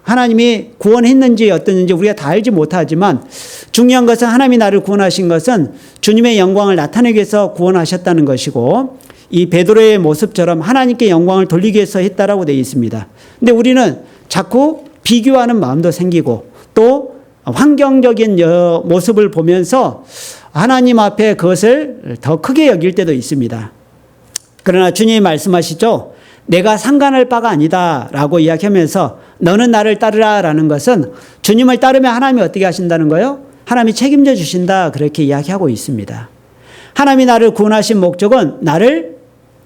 하나님이 구원했는지 어땠는지 우리가 다 알지 못하지만 중요한 것은 하나님이 나를 구원하신 것은 주님의 영광을 나타내기 위해서 구원하셨다는 것이고 이 베드로의 모습처럼 하나님께 영광을 돌리기 위해서 했다라고 되어 있습니다. 근데 우리는 자꾸 비교하는 마음도 생기고 또 환경적인 모습을 보면서 하나님 앞에 그것을 더 크게 여길 때도 있습니다. 그러나 주님이 말씀하시죠. 내가 상관할 바가 아니다 라고 이야기하면서 너는 나를 따르라 라는 것은 주님을 따르면 하나님이 어떻게 하신다는 거예요? 하나님이 책임져 주신다 그렇게 이야기하고 있습니다. 하나님이 나를 구원하신 목적은 나를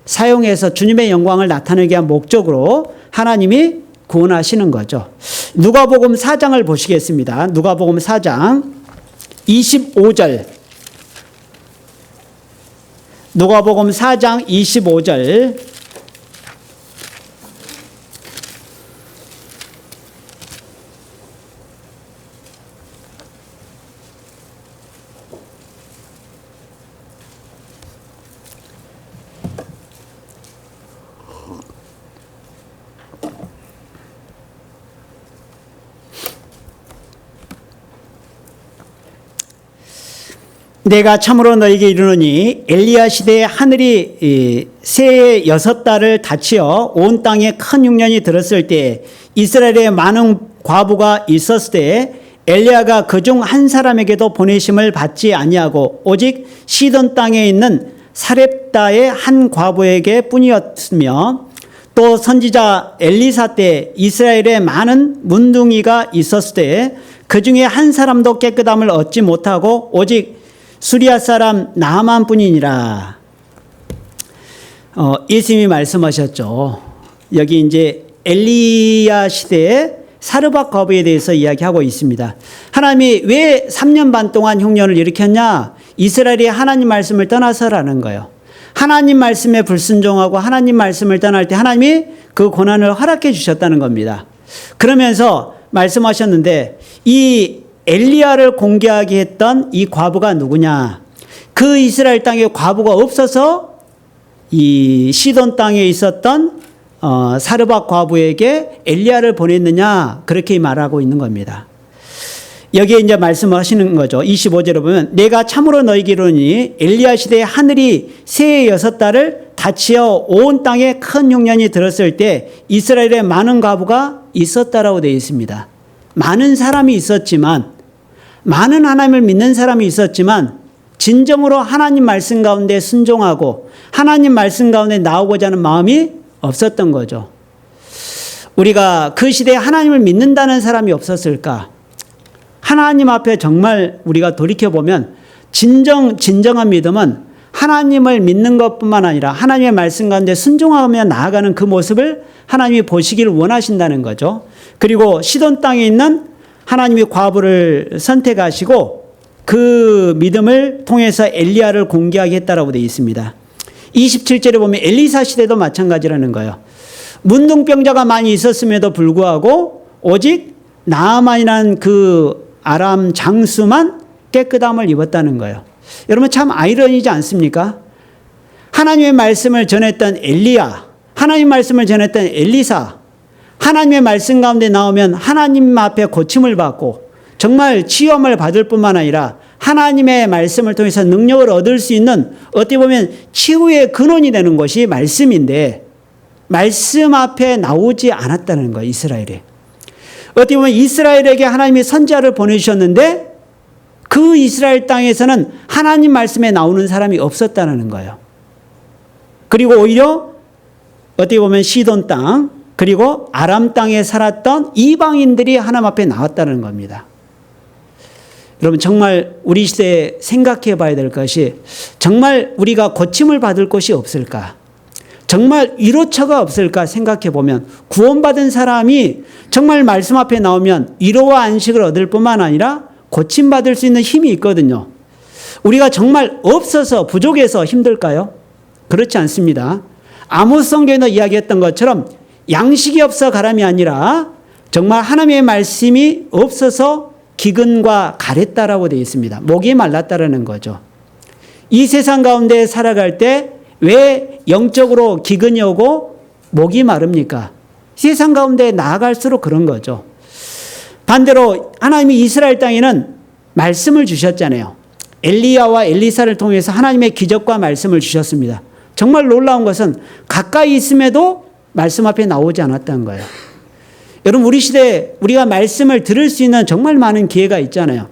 사용해서 주님의 영광을 나타내기 위한 목적으로 하나님이 구원하시는 거죠. 누가복음 4장을 보시겠습니다. 누가복음 4장 25절. 누가복음 4장 25절. 내가 참으로 너에게 이르노니 엘리야 시대에 하늘이 새의 6달을 닫히어 온 땅에 큰 흉년이 들었을 때 이스라엘에 많은 과부가 있었을 때 엘리야가 그중 한 사람에게도 보내심을 받지 아니하고 오직 시돈 땅에 있는 사렙다의 한 과부에게 뿐이었으며 또 선지자 엘리사 때 이스라엘에 많은 문둥이가 있었을 때 그중에 한 사람도 깨끗함을 얻지 못하고 오직 수리아 사람 나아만 뿐이니라. 예수님이 말씀하셨죠. 여기 이제 엘리야 시대의 사르밧 과부에 대해서 이야기하고 있습니다. 하나님이 왜 3년 반 동안 흉년을 일으켰냐? 이스라엘이 하나님 말씀을 떠나서라는 거예요. 하나님 말씀에 불순종하고 하나님 말씀을 떠날 때 하나님이 그 고난을 허락해 주셨다는 겁니다. 그러면서 말씀하셨는데 이 엘리야를 공개하게 했던 이 과부가 누구냐? 그 이스라엘 땅에 과부가 없어서 이 시돈 땅에 있었던 사르밧 과부에게 엘리야를 보냈느냐 그렇게 말하고 있는 겁니다. 여기에 이제 말씀하시는 거죠. 25절에 보면 내가 참으로 너희에게 이르노니 엘리야 시대에 하늘이 새해 6달을 닫히어 온 땅에 큰 흉년이 들었을 때 이스라엘에 많은 과부가 있었다라고 되어 있습니다. 많은 사람이 있었지만, 많은 하나님을 믿는 사람이 있었지만 진정으로 하나님 말씀 가운데 순종하고 하나님 말씀 가운데 나오고자 하는 마음이 없었던 거죠. 우리가 그 시대에 하나님을 믿는다는 사람이 없었을까? 하나님 앞에 정말 우리가 돌이켜보면 진정한 믿음은 하나님을 믿는 것뿐만 아니라 하나님의 말씀 가운데 순종하며 나아가는 그 모습을 하나님이 보시기를 원하신다는 거죠. 그리고 시돈 땅에 있는 하나님이 과부를 선택하시고 그 믿음을 통해서 엘리야를 공개하게 했다라고 되어 있습니다. 27절에 보면 엘리사 시대도 마찬가지라는 거예요. 문둥병자가 많이 있었음에도 불구하고 오직 나아만이라는 그 아람 장수만 깨끗함을 입었다는 거예요. 여러분 참 아이러니지 않습니까? 하나님의 말씀을 전했던 엘리야, 하나님 말씀을 전했던 엘리사, 하나님의 말씀 가운데 나오면 하나님 앞에 고침을 받고 정말 치유함을 받을 뿐만 아니라 하나님의 말씀을 통해서 능력을 얻을 수 있는 어떻게 보면 치유의 근원이 되는 것이 말씀인데 말씀 앞에 나오지 않았다는 거예요. 이스라엘에. 어떻게 보면 이스라엘에게 하나님이 선지자를 보내주셨는데 그 이스라엘 땅에서는 하나님 말씀에 나오는 사람이 없었다는 거예요. 그리고 오히려 어떻게 보면 시돈 땅 그리고 아람 땅에 살았던 이방인들이 하나님 앞에 나왔다는 겁니다. 여러분 정말 우리 시대에 생각해 봐야 될 것이 정말 우리가 고침을 받을 곳이 없을까? 정말 위로처가 없을까 생각해 보면 구원받은 사람이 정말 말씀 앞에 나오면 위로와 안식을 얻을 뿐만 아니라 고침받을 수 있는 힘이 있거든요. 우리가 정말 없어서 부족해서 힘들까요? 그렇지 않습니다. 아모스 선교에서 이야기했던 것처럼 양식이 없어 가람이 아니라 정말 하나님의 말씀이 없어서 기근과 가랬다라고 되어 있습니다. 목이 말랐다라는 거죠. 이 세상 가운데 살아갈 때 왜 영적으로 기근이 오고 목이 마릅니까? 세상 가운데 나아갈수록 그런 거죠. 반대로 하나님이 이스라엘 땅에는 말씀을 주셨잖아요. 엘리야와 엘리사를 통해서 하나님의 기적과 말씀을 주셨습니다. 정말 놀라운 것은 가까이 있음에도 말씀 앞에 나오지 않았다는 거예요. 여러분 우리 시대에 우리가 말씀을 들을 수 있는 정말 많은 기회가 있잖아요.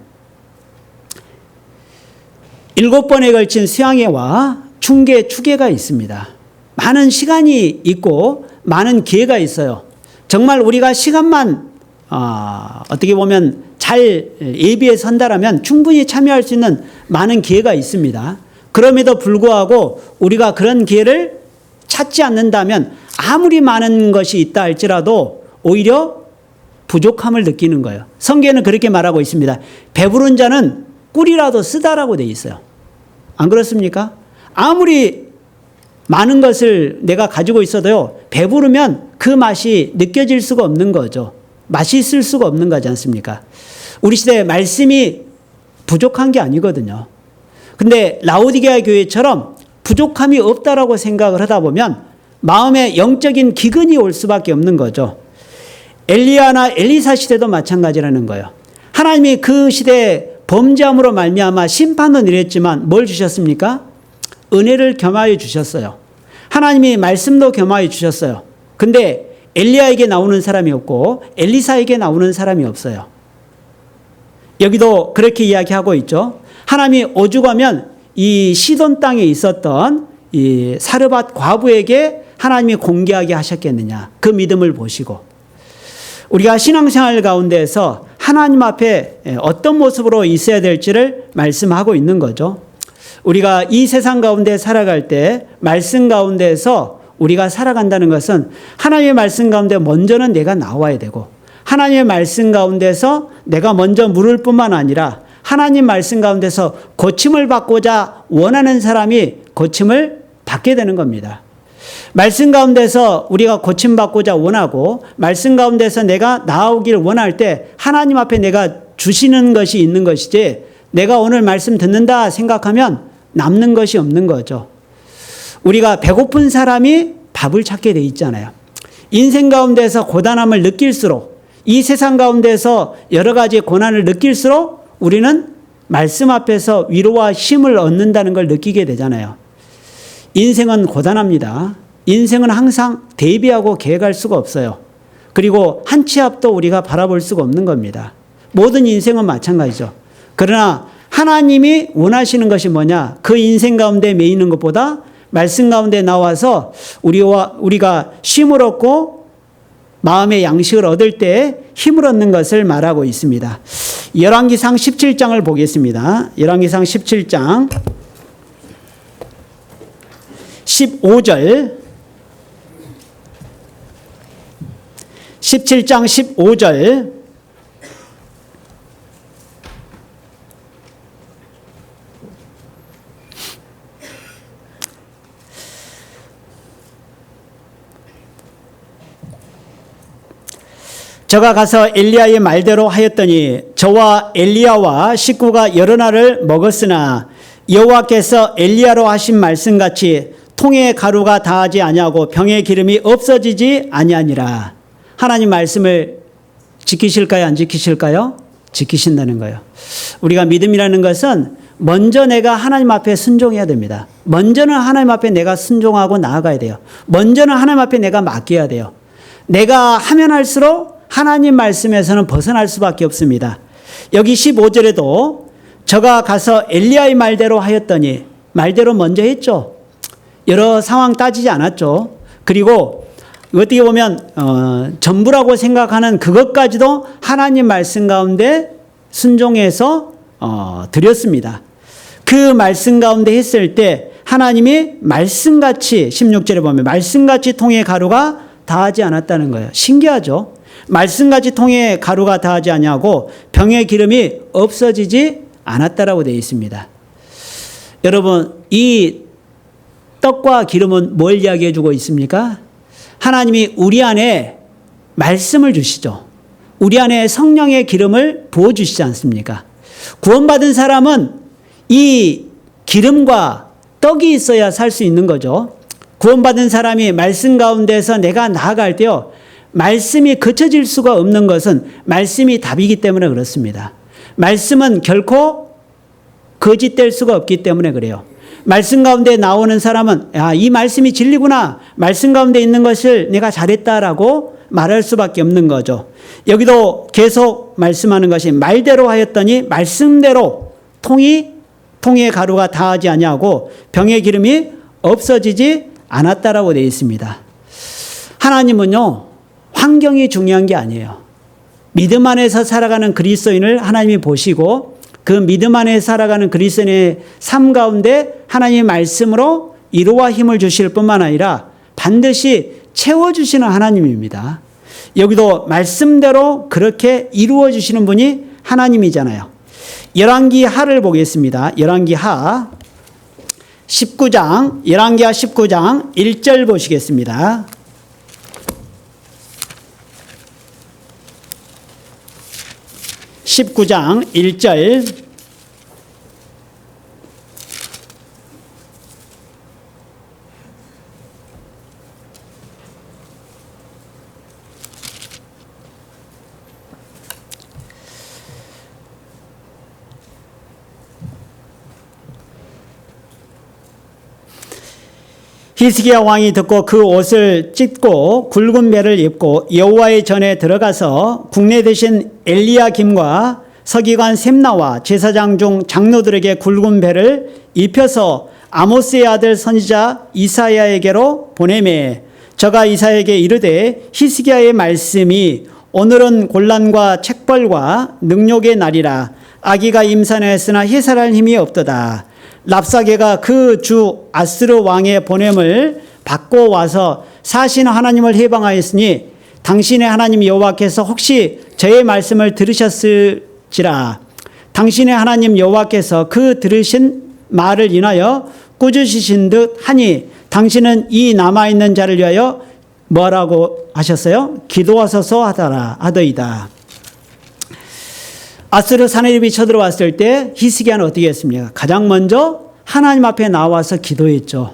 7번에 걸친 수양회와 중계, 추계가 있습니다. 많은 시간이 있고 많은 기회가 있어요. 정말 우리가 시간만 어떻게 보면 잘 예비해서 한다라면 충분히 참여할 수 있는 많은 기회가 있습니다. 그럼에도 불구하고 우리가 그런 기회를 찾지 않는다면 아무리 많은 것이 있다 할지라도 오히려 부족함을 느끼는 거예요. 성경에는 그렇게 말하고 있습니다. 배부른 자는 꿀이라도 쓰다라고 되어 있어요. 안 그렇습니까? 아무리 많은 것을 내가 가지고 있어도요, 배부르면 그 맛이 느껴질 수가 없는 거죠. 맛있을 수가 없는 거지 않습니까? 우리 시대에 말씀이 부족한 게 아니거든요. 근데 라오디게아 교회처럼 부족함이 없다라고 생각을 하다 보면 마음에 영적인 기근이 올 수밖에 없는 거죠. 엘리야나 엘리사 시대도 마찬가지라는 거예요. 하나님이 그 시대에 범죄함으로 말미암아 심판도 내렸지만 뭘 주셨습니까? 은혜를 겸하여 주셨어요. 하나님이 말씀도 겸하여 주셨어요. 근데 엘리야에게 나오는 사람이 없고 엘리사에게 나오는 사람이 없어요. 여기도 그렇게 이야기하고 있죠. 하나님이 오죽하면 이 시돈 땅에 있었던 이 사르밧 과부에게 하나님이 공개하게 하셨겠느냐. 그 믿음을 보시고 우리가 신앙생활 가운데서 하나님 앞에 어떤 모습으로 있어야 될지를 말씀하고 있는 거죠. 우리가 이 세상 가운데 살아갈 때 말씀 가운데서 우리가 살아간다는 것은 하나님의 말씀 가운데 먼저는 내가 나와야 되고 하나님의 말씀 가운데서 내가 먼저 물을 뿐만 아니라 하나님 말씀 가운데서 고침을 받고자 원하는 사람이 고침을 받게 되는 겁니다. 말씀 가운데서 우리가 고침받고자 원하고 말씀 가운데서 내가 나오기를 원할 때 하나님 앞에 내가 주시는 것이 있는 것이지 내가 오늘 말씀 듣는다 생각하면 남는 것이 없는 거죠. 우리가 배고픈 사람이 밥을 찾게 돼 있잖아요. 인생 가운데서 고단함을 느낄수록, 이 세상 가운데서 여러 가지 고난을 느낄수록 우리는 말씀 앞에서 위로와 힘을 얻는다는 걸 느끼게 되잖아요. 인생은 고단합니다. 인생은 항상 대비하고 계획할 수가 없어요. 그리고 한 치 앞도 우리가 바라볼 수가 없는 겁니다. 모든 인생은 마찬가지죠. 그러나 하나님이 원하시는 것이 뭐냐? 그 인생 가운데 매이는 것보다 말씀 가운데 나와서 우리가 쉼을 얻고 마음의 양식을 얻을 때 힘을 얻는 것을 말하고 있습니다. 열왕기상 17장을 보겠습니다. 열왕기상 17장 15절 17장 15절 저가 가서 엘리야의 말대로 하였더니 저와 엘리야와 식구가 여러 날을 먹었으나 여호와께서 엘리야로 하신 말씀같이 통에 가루가 다하지 아니하고 병에 기름이 없어지지 아니하니라. 하나님 말씀을 지키실까요? 안 지키실까요? 지키신다는 거예요. 우리가 믿음이라는 것은 먼저 내가 하나님 앞에 순종해야 됩니다. 먼저는 하나님 앞에 내가 순종하고 나아가야 돼요. 먼저는 하나님 앞에 내가 맡겨야 돼요. 내가 하면 할수록 하나님 말씀에서는 벗어날 수밖에 없습니다. 여기 15절에도 저가 가서 엘리야의 말대로 하였더니, 말대로 먼저 했죠. 여러 상황 따지지 않았죠. 그리고 어떻게 보면 전부라고 생각하는 그것까지도 하나님 말씀 가운데 순종해서 드렸습니다. 그 말씀 가운데 했을 때 하나님이 말씀같이 16절에 보면 말씀같이 통에 가루가 다하지 않았다는 거예요. 신기하죠. 말씀같이 통에 가루가 다하지 아니하고 병의 기름이 없어지지 않았다라고 되어 있습니다. 여러분, 이 떡과 기름은 뭘 이야기해 주고 있습니까? 하나님이 우리 안에 말씀을 주시죠. 우리 안에 성령의 기름을 부어주시지 않습니까? 구원받은 사람은 이 기름과 떡이 있어야 살 수 있는 거죠. 구원받은 사람이 말씀 가운데서 내가 나아갈 때요, 말씀이 그쳐질 수가 없는 것은 말씀이 답이기 때문에 그렇습니다. 말씀은 결코 거짓될 수가 없기 때문에 그래요. 말씀 가운데 나오는 사람은 이 말씀이 진리구나, 말씀 가운데 있는 것을 내가 잘했다라고 말할 수밖에 없는 거죠. 여기도 계속 말씀하는 것이 말대로 하였더니 말씀대로 통에 가루가 다하지 아니하고 병의 기름이 없어지지 않았다라고 되어 있습니다. 하나님은요, 환경이 중요한 게 아니에요. 믿음 안에서 살아가는 그리스도인을 하나님이 보시고 그 믿음 안에 살아가는 그리스도인의 삶 가운데 하나님의 말씀으로 위로와 힘을 주실 뿐만 아니라 반드시 채워주시는 하나님입니다. 여기도 말씀대로 그렇게 이루어주시는 분이 하나님이잖아요. 열왕기하를 보겠습니다. 열왕기하 19장, 열왕기하 19장 1절 보시겠습니다. (19장) 1절 히스기야 왕이 듣고 그 옷을 찢고 굵은 배를 입고 여호와의 전에 들어가서 국내 대신 엘리야김과 서기관 셈나와 제사장 중 장로들에게 굵은 배를 입혀서 아모스의 아들 선지자 이사야에게로 보내매 저가 이사야에게 이르되 히스기야의 말씀이 오늘은 곤란과 책벌과 능욕의 날이라 아기가 임산하였으나 해산할 힘이 없도다. 랍사게가 그 주 아스르 왕의 보냄을 받고 와서 사신 하나님을 해방하였으니 당신의 하나님 여호와께서 혹시 저의 말씀을 들으셨을지라. 당신의 하나님 여호와께서 그 들으신 말을 인하여 꾸짖으신 듯 하니 당신은 이 남아있는 자를 위하여 뭐라고 하셨어요? 기도하소서 하더이다. 아스르 사내립이 쳐들어왔을 때 히스기야는 어떻게 했습니까? 가장 먼저 하나님 앞에 나와서 기도했죠.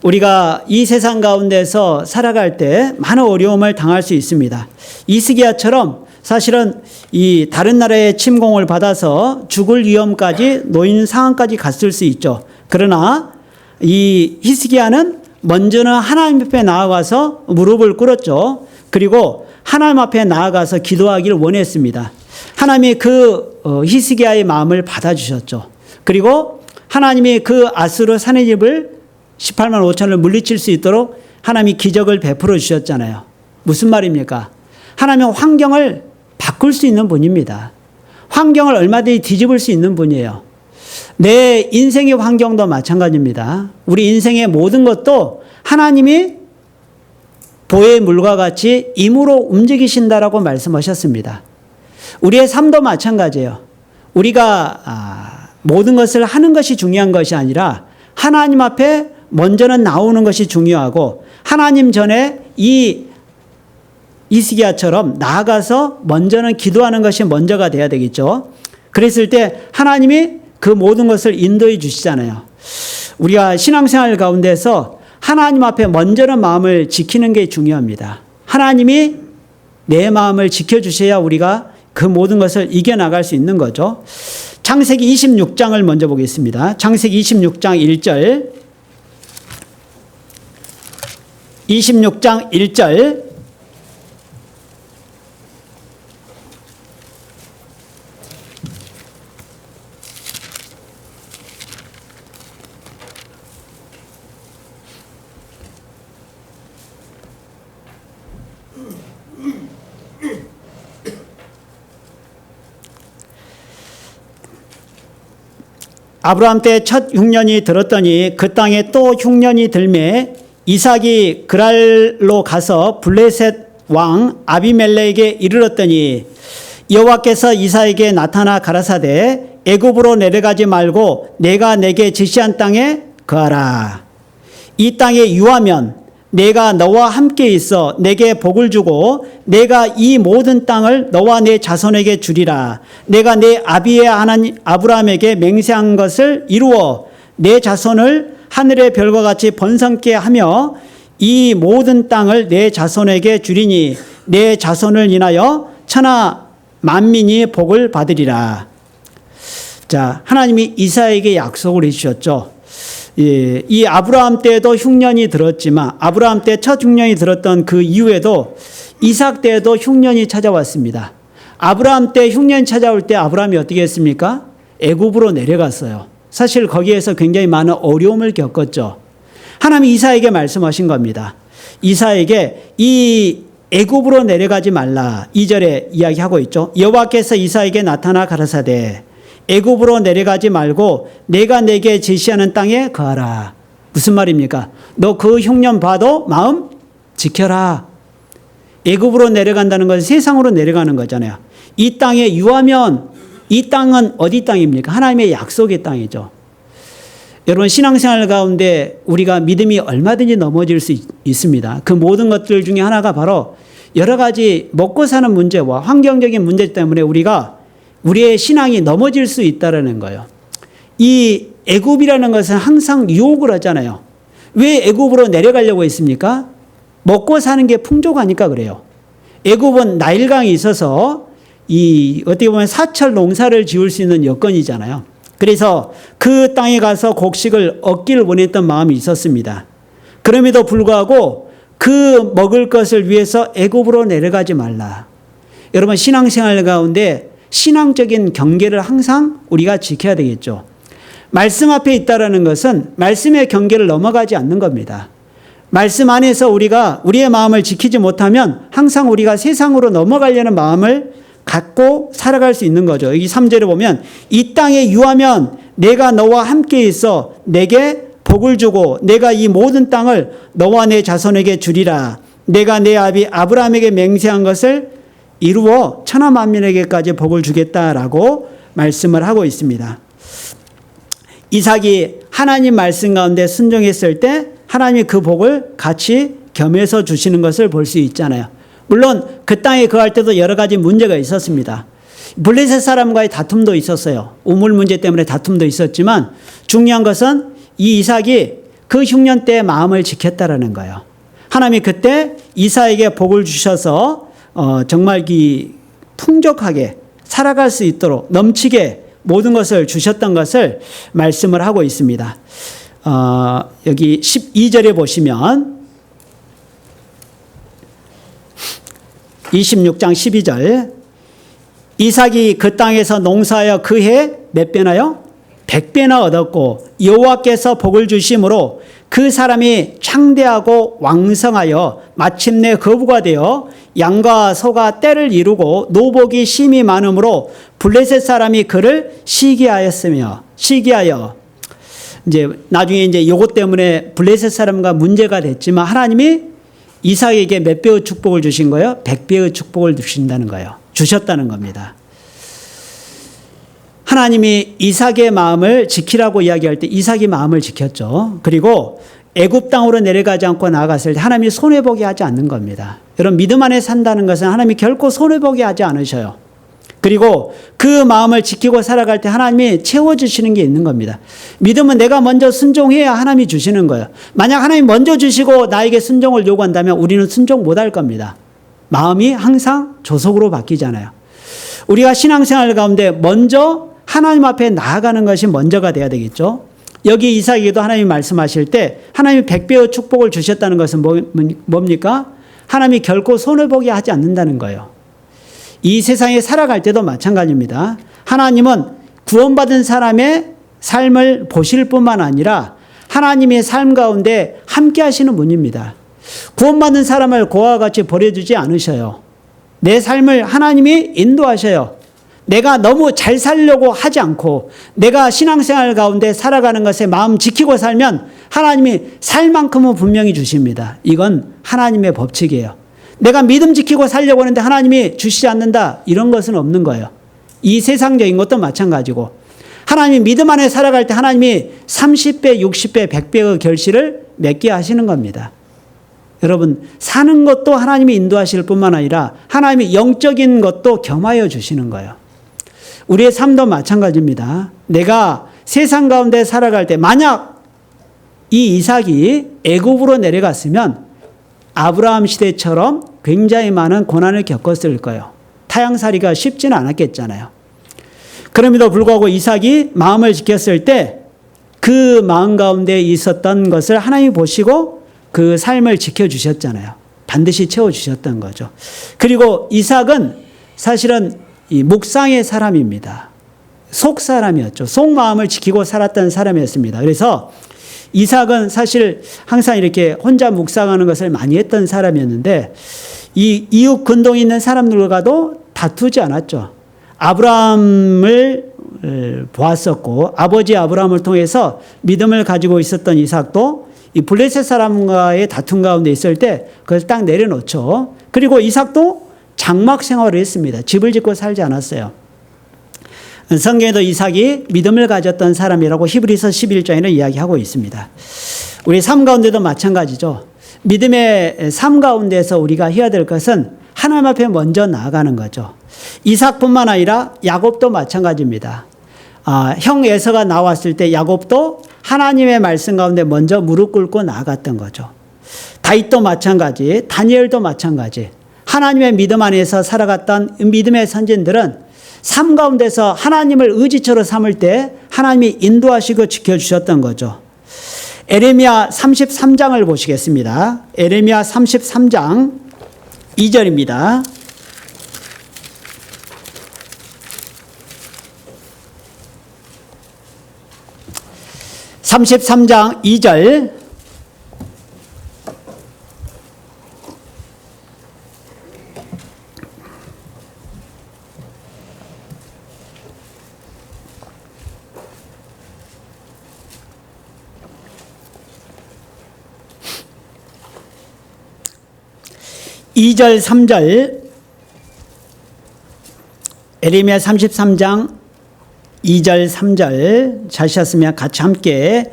우리가 이 세상 가운데서 살아갈 때 많은 어려움을 당할 수 있습니다. 히스기야처럼 사실은 이 다른 나라의 침공을 받아서 죽을 위험까지 놓인 상황까지 갔을 수 있죠. 그러나 이 히스기야는 먼저는 하나님 앞에 나아가서 무릎을 꿇었죠. 그리고 하나님 앞에 나아가서 기도하기를 원했습니다. 하나님이 그 히스기야의 마음을 받아주셨죠. 그리고 하나님이 그 아수르 산해집을 18만 5천을 물리칠 수 있도록 하나님이 기적을 베풀어 주셨잖아요. 무슨 말입니까? 하나님은 환경을 바꿀 수 있는 분입니다. 환경을 얼마든지 뒤집을 수 있는 분이에요. 내 인생의 환경도 마찬가지입니다. 우리 인생의 모든 것도 하나님이 보의 물과 같이 임으로 움직이신다라고 말씀하셨습니다. 우리의 삶도 마찬가지예요. 우리가 모든 것을 하는 것이 중요한 것이 아니라 하나님 앞에 먼저는 나오는 것이 중요하고 하나님 전에 이 히스기야처럼 나아가서 먼저는 기도하는 것이 먼저가 돼야 되겠죠. 그랬을 때 하나님이 그 모든 것을 인도해 주시잖아요. 우리가 신앙생활 가운데서 하나님 앞에 먼저는 마음을 지키는 게 중요합니다. 하나님이 내 마음을 지켜주셔야 우리가 그 모든 것을 이겨나갈 수 있는 거죠. 창세기 26장을 먼저 보겠습니다. 창세기 26장 1절. 26장 1절. 아브라함 때 첫 흉년이 들었더니 그 땅에 또 흉년이 들매 이삭이 그랄로 가서 블레셋 왕 아비멜렉에게 이르렀더니 여호와께서 이삭에게 나타나 가라사대 애굽으로 내려가지 말고 내가 내게 지시한 땅에 거하라. 이 땅에 유하면 내가 너와 함께 있어 내게 복을 주고 내가 이 모든 땅을 너와 내 자손에게 주리라. 내가 내 아비의 하나님 아브라함에게 맹세한 것을 이루어 내 자손을 하늘의 별과 같이 번성케 하며 이 모든 땅을 내 자손에게 주리니 내 자손을 인하여 천하 만민이 복을 받으리라. 자, 하나님이 이삭에게 약속을 해주셨죠. 이 아브라함 때도 흉년이 들었지만 아브라함 때 첫 흉년이 들었던 그 이후에도 이삭 때도 흉년이 찾아왔습니다. 아브라함 때 흉년이 찾아올 때 아브라함이 어떻게 했습니까? 애굽으로 내려갔어요. 사실 거기에서 굉장히 많은 어려움을 겪었죠. 하나님이 이삭에게 말씀하신 겁니다. 이삭에게 이 애굽으로 내려가지 말라. 2절에 이야기하고 있죠. 여호와께서 이삭에게 나타나 가라사대 애굽으로 내려가지 말고 내가 내게 제시하는 땅에 거하라. 무슨 말입니까? 너 그 흉년 봐도 마음 지켜라. 애굽으로 내려간다는 것은 세상으로 내려가는 거잖아요. 이 땅에 유하면 이 땅은 어디 땅입니까? 하나님의 약속의 땅이죠. 여러분 신앙생활 가운데 우리가 믿음이 얼마든지 넘어질 수 있습니다. 그 모든 것들 중에 하나가 바로 여러 가지 먹고 사는 문제와 환경적인 문제 때문에 우리의 신앙이 넘어질 수 있다는 거예요. 이 애굽이라는 것은 항상 유혹을 하잖아요. 왜 애굽으로 내려가려고 했습니까? 먹고 사는 게 풍족하니까 그래요. 애굽은 나일강이 있어서 어떻게 보면 사철 농사를 지을 수 있는 여건이잖아요. 그래서 그 땅에 가서 곡식을 얻기를 원했던 마음이 있었습니다. 그럼에도 불구하고 그 먹을 것을 위해서 애굽으로 내려가지 말라. 여러분 신앙생활 가운데 신앙적인 경계를 항상 우리가 지켜야 되겠죠. 말씀 앞에 있다라는 것은 말씀의 경계를 넘어가지 않는 겁니다. 말씀 안에서 우리가 우리의 마음을 지키지 못하면 항상 우리가 세상으로 넘어가려는 마음을 갖고 살아갈 수 있는 거죠. 여기 3절에 보면 이 땅에 유하면 내가 너와 함께 있어 내게 복을 주고 내가 이 모든 땅을 너와 내 자손에게 주리라. 내가 내 아비 아브라함에게 맹세한 것을 이루어 천하 만민에게까지 복을 주겠다라고 말씀을 하고 있습니다. 이삭이 하나님 말씀 가운데 순종했을 때 하나님이 그 복을 같이 겸해서 주시는 것을 볼 수 있잖아요. 물론 그 땅에 거할 때도 여러 가지 문제가 있었습니다. 블레셋 사람과의 다툼도 있었어요. 우물 문제 때문에 다툼도 있었지만 중요한 것은 이 이삭이 그 흉년 때의 마음을 지켰다라는 거예요. 하나님이 그때 이삭에게 복을 주셔서 정말 풍족하게 살아갈 수 있도록 넘치게 모든 것을 주셨던 것을 말씀을 하고 있습니다. 여기 12절에 보시면 26장 12절 이삭이 그 땅에서 농사하여 그 해 몇 배나요? 100배나 얻었고 여호와께서 복을 주심으로 그 사람이 창대하고 왕성하여 마침내 거부가 되어 양과 소가 떼를 이루고 노복이 심히 많으므로 블레셋 사람이 그를 시기하여 이제 나중에 이제 요것 때문에 블레셋 사람과 문제가 됐지만 하나님이 이삭에게 몇 배의 축복을 주신 거예요? 100배의 축복을 주신다는 거예요. 주셨다는 겁니다. 하나님이 이삭의 마음을 지키라고 이야기할 때 이삭이 마음을 지켰죠. 그리고 애굽 땅으로 내려가지 않고 나아갔을 때 하나님이 손해보게 하지 않는 겁니다. 여러분 믿음 안에 산다는 것은 하나님이 결코 손해보게 하지 않으셔요. 그리고 그 마음을 지키고 살아갈 때 하나님이 채워주시는 게 있는 겁니다. 믿음은 내가 먼저 순종해야 하나님이 주시는 거예요. 만약 하나님이 먼저 주시고 나에게 순종을 요구한다면 우리는 순종 못할 겁니다. 마음이 항상 조속으로 바뀌잖아요. 우리가 신앙생활 가운데 먼저 하나님 앞에 나아가는 것이 먼저가 돼야 되겠죠. 여기 이삭에게도 하나님이 말씀하실 때 하나님이 100배의 축복을 주셨다는 것은 뭡니까? 하나님이 결코 손해보게 하지 않는다는 거예요. 이 세상에 살아갈 때도 마찬가지입니다. 하나님은 구원받은 사람의 삶을 보실 뿐만 아니라 하나님의 삶 가운데 함께 하시는 분입니다. 구원받은 사람을 고아와 같이 버려두지 않으셔요. 내 삶을 하나님이 인도하셔요. 내가 너무 잘 살려고 하지 않고 내가 신앙생활 가운데 살아가는 것에 마음 지키고 살면 하나님이 살 만큼은 분명히 주십니다. 이건 하나님의 법칙이에요. 내가 믿음 지키고 살려고 하는데 하나님이 주시지 않는다 이런 것은 없는 거예요. 이 세상적인 것도 마찬가지고 하나님이 믿음 안에 살아갈 때 하나님이 30배, 60배, 100배의 결실을 맺게 하시는 겁니다. 여러분 사는 것도 하나님이 인도하실 뿐만 아니라 하나님이 영적인 것도 겸하여 주시는 거예요. 우리의 삶도 마찬가지입니다. 내가 세상 가운데 살아갈 때 만약 이 이삭이 애굽으로 내려갔으면 아브라함 시대처럼 굉장히 많은 고난을 겪었을 거예요. 타향살이가 쉽지는 않았겠잖아요. 그럼에도 불구하고 이삭이 마음을 지켰을 때 그 마음 가운데 있었던 것을 하나님이 보시고 그 삶을 지켜주셨잖아요. 반드시 채워주셨던 거죠. 그리고 이삭은 사실은 이 묵상의 사람입니다. 속 사람이었죠. 속 마음을 지키고 살았던 사람이었습니다. 그래서 이삭은 사실 항상 이렇게 혼자 묵상하는 것을 많이 했던 사람이었는데 이 이웃 근동에 있는 사람들과도 다투지 않았죠. 아브라함을 보았었고 아버지 아브라함을 통해서 믿음을 가지고 있었던 이삭도 이 블레셋 사람과의 다툼 가운데 있을 때 그걸 딱 내려놓죠. 그리고 이삭도 장막 생활을 했습니다. 집을 짓고 살지 않았어요. 성경에도 이삭이 믿음을 가졌던 사람이라고 히브리서 11장에는 이야기하고 있습니다. 우리 삶 가운데도 마찬가지죠. 믿음의 삶 가운데서 우리가 해야 될 것은 하나님 앞에 먼저 나아가는 거죠. 이삭뿐만 아니라 야곱도 마찬가지입니다. 형 에서가 나왔을 때 야곱도 하나님의 말씀 가운데 먼저 무릎 꿇고 나아갔던 거죠. 다윗도 마찬가지, 다니엘도 마찬가지. 하나님의 믿음 안에서 살아갔던 믿음의 선진들은 삶 가운데서 하나님을 의지처로 삼을 때 하나님이 인도하시고 지켜주셨던 거죠. 에레미야 33장을 보시겠습니다. 에레미야 33장 2절입니다. (33장 2절) (2절) (3절) 에레미야 33장 2절 3절 찾으셨으면 같이 함께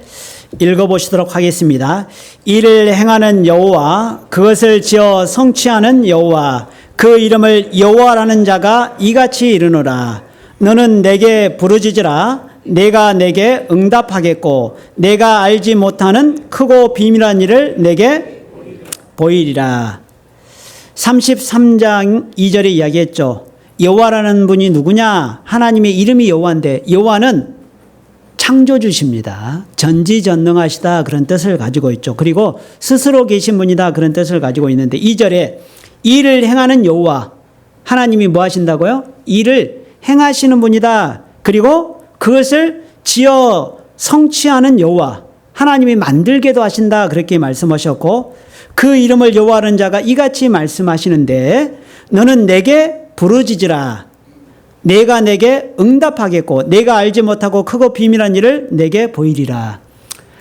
읽어보시도록 하겠습니다. 이를 행하는 여호와 그것을 지어 성취하는 여호와 그 이름을 여호와라는 자가 이같이 이르노라. 너는 내게 부르짖으라. 내가 내게 응답하겠고 내가 알지 못하는 크고 비밀한 일을 내게 보이리라. 33장 2절에 이야기했죠. 여호와라는 분이 누구냐? 하나님의 이름이 여호와인데 여호와는 창조주십니다. 전지전능하시다 그런 뜻을 가지고 있죠. 그리고 스스로 계신 분이다 그런 뜻을 가지고 있는데 2절에 일을 행하는 여호와, 하나님이 뭐 하신다고요? 일을 행하시는 분이다. 그리고 그것을 지어 성취하는 여호와, 하나님이 만들게도 하신다 그렇게 말씀하셨고 그 이름을 여호와하는 자가 이같이 말씀하시는데 너는 내게 부르짖으라. 내가 내게 응답하겠고 내가 알지 못하고 크고 비밀한 일을 내게 보이리라.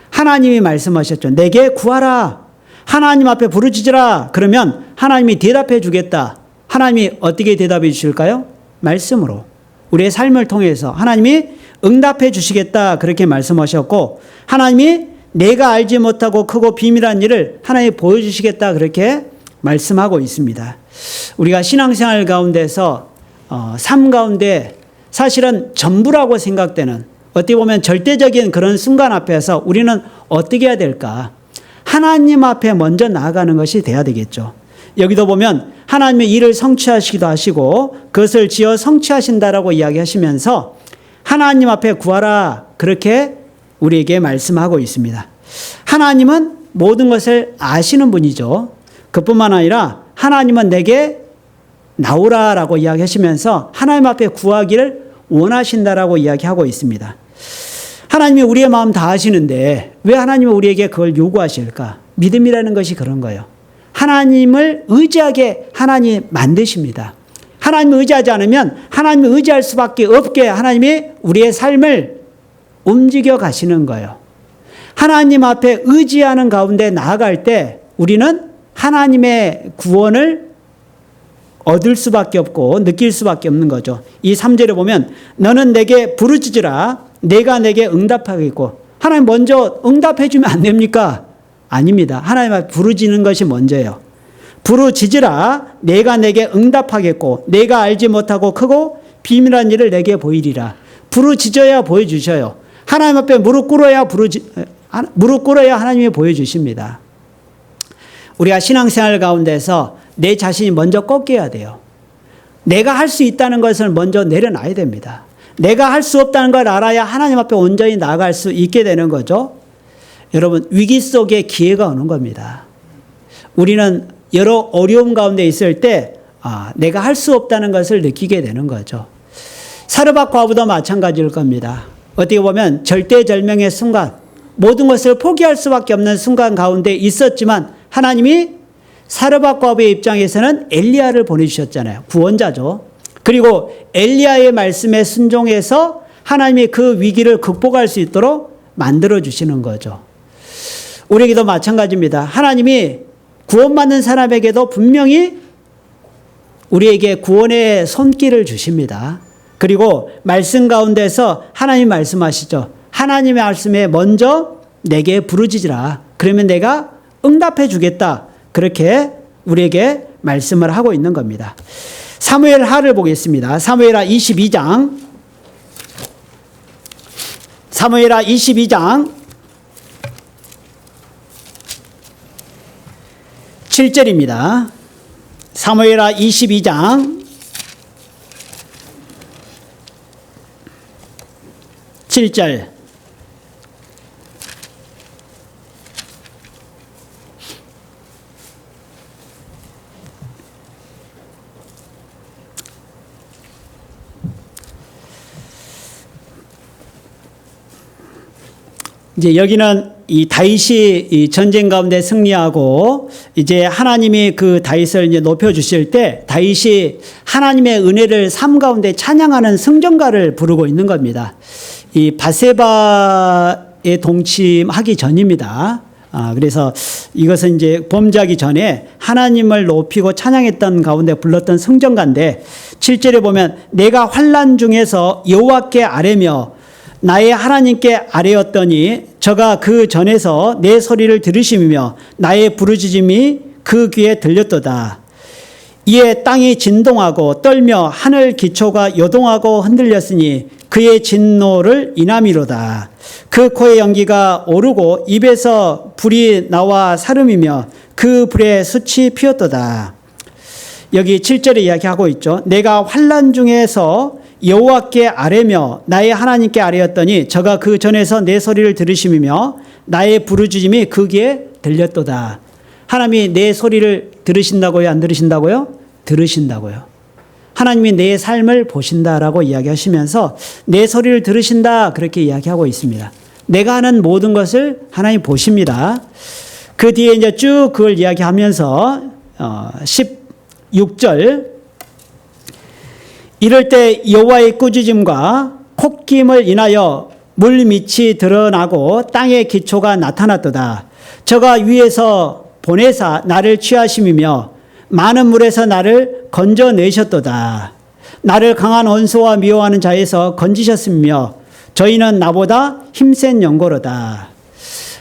하나님이 말씀하셨죠. 내게 구하라. 하나님 앞에 부르짖으라. 그러면 하나님이 대답해 주겠다. 하나님이 어떻게 대답해 주실까요? 말씀으로. 우리의 삶을 통해서 하나님이 응답해 주시겠다 그렇게 말씀하셨고 하나님이 내가 알지 못하고 크고 비밀한 일을 하나님이 보여주시겠다 그렇게 말씀하고 있습니다. 우리가 신앙생활 가운데서 삶 가운데 사실은 전부라고 생각되는 어떻게 보면 절대적인 그런 순간 앞에서 우리는 어떻게 해야 될까? 하나님 앞에 먼저 나아가는 것이 돼야 되겠죠. 여기도 보면 하나님의 일을 성취하시기도 하시고 그것을 지어 성취하신다라고 이야기하시면서 하나님 앞에 구하라 그렇게 우리에게 말씀하고 있습니다. 하나님은 모든 것을 아시는 분이죠. 그뿐만 아니라 하나님은 내게 나오라라고 이야기하시면서 하나님 앞에 구하기를 원하신다라고 이야기하고 있습니다. 하나님이 우리의 마음 다 아시는데 왜 하나님은 우리에게 그걸 요구하실까? 믿음이라는 것이 그런 거예요. 하나님을 의지하게 하나님이 만드십니다. 하나님을 의지하지 않으면 하나님을 의지할 수밖에 없게 하나님이 우리의 삶을 움직여 가시는 거예요. 하나님 앞에 의지하는 가운데 나아갈 때 우리는 하나님의 구원을 얻을 수밖에 없고 느낄 수밖에 없는 거죠. 이 3절에 보면 너는 내게 부르짖으라. 내가 내게 응답하겠고. 하나님 먼저 응답해 주면 안 됩니까? 아닙니다. 하나님 앞에 부르짖는 것이 먼저예요. 부르짖으라. 내가 내게 응답하겠고 내가 알지 못하고 크고 비밀한 일을 내게 보이리라. 부르짖어야 보여주셔요. 하나님 앞에 무릎 꿇어야 하나님이 보여주십니다. 우리가 신앙생활 가운데서 내 자신이 먼저 꺾여야 돼요. 내가 할 수 있다는 것을 먼저 내려놔야 됩니다. 내가 할 수 없다는 걸 알아야 하나님 앞에 온전히 나아갈 수 있게 되는 거죠. 여러분, 위기 속에 기회가 오는 겁니다. 우리는 여러 어려움 가운데 있을 때 내가 할 수 없다는 것을 느끼게 되는 거죠. 사르밧 과부도 마찬가지일 겁니다. 어떻게 보면 절대절명의 순간, 모든 것을 포기할 수밖에 없는 순간 가운데 있었지만 하나님이 사르밧 과부의 입장에서는 엘리야를 보내주셨잖아요. 구원자죠. 그리고 엘리야의 말씀에 순종해서 하나님이 그 위기를 극복할 수 있도록 만들어주시는 거죠. 우리에게도 마찬가지입니다. 하나님이 구원받는 사람에게도 분명히 우리에게 구원의 손길을 주십니다. 그리고 말씀 가운데서 하나님 말씀하시죠. 하나님의 말씀에 먼저 내게 부르짖으라. 그러면 내가 응답해 주겠다. 그렇게 우리에게 말씀을 하고 있는 겁니다. 사무엘하를 보겠습니다. 사무엘하 22장. 사무엘하 22장 7절입니다. 사무엘하 22장 7절. 이제 여기는 이 다윗이 이 전쟁 가운데 승리하고 이제 하나님이 그 다윗을 이제 높여 주실 때 다윗이 하나님의 은혜를 삶 가운데 찬양하는 승전가를 부르고 있는 겁니다. 이 밧세바에 동침하기 전입니다. 그래서 이것은 이제 범죄하기 전에 하나님을 높이고 찬양했던 가운데 불렀던 승전가인데 7절에 보면 내가 환난 중에서 여호와께 아뢰며 나의 하나님께 아뢰었더니 저가 그 전에서 내 소리를 들으시며 나의 부르짖음이 그 귀에 들렸도다. 이에 땅이 진동하고 떨며 하늘 기초가 요동하고 흔들렸으니 그의 진노를 인함이로다. 그 코의 연기가 오르고 입에서 불이 나와 사름이며 그 불에 숯이 피었도다. 여기 7절에 이야기하고 있죠. 내가 환난 중에서 여호와께 아뢰며 나의 하나님께 아뢰었더니 저가 그 전에서 내 소리를 들으심이며 나의 부르짖음이 그 귀에 들렸도다. 하나님이 내 소리를 들으신다고요? 안 들으신다고요? 들으신다고요. 하나님이 내 삶을 보신다라고 이야기하시면서 내 소리를 들으신다 그렇게 이야기하고 있습니다. 내가 하는 모든 것을 하나님 보십니다. 그 뒤에 이제 쭉 그걸 이야기하면서 16절 이럴 때 여호와의 꾸짖음과 콧김을 인하여 물 밑이 드러나고 땅의 기초가 나타났도다. 저가 위에서 보내사 나를 취하심이며 많은 물에서 나를 건져내셨도다. 나를 강한 원수와 미워하는 자에서 건지셨으며 저희는 나보다 힘센 연고로다.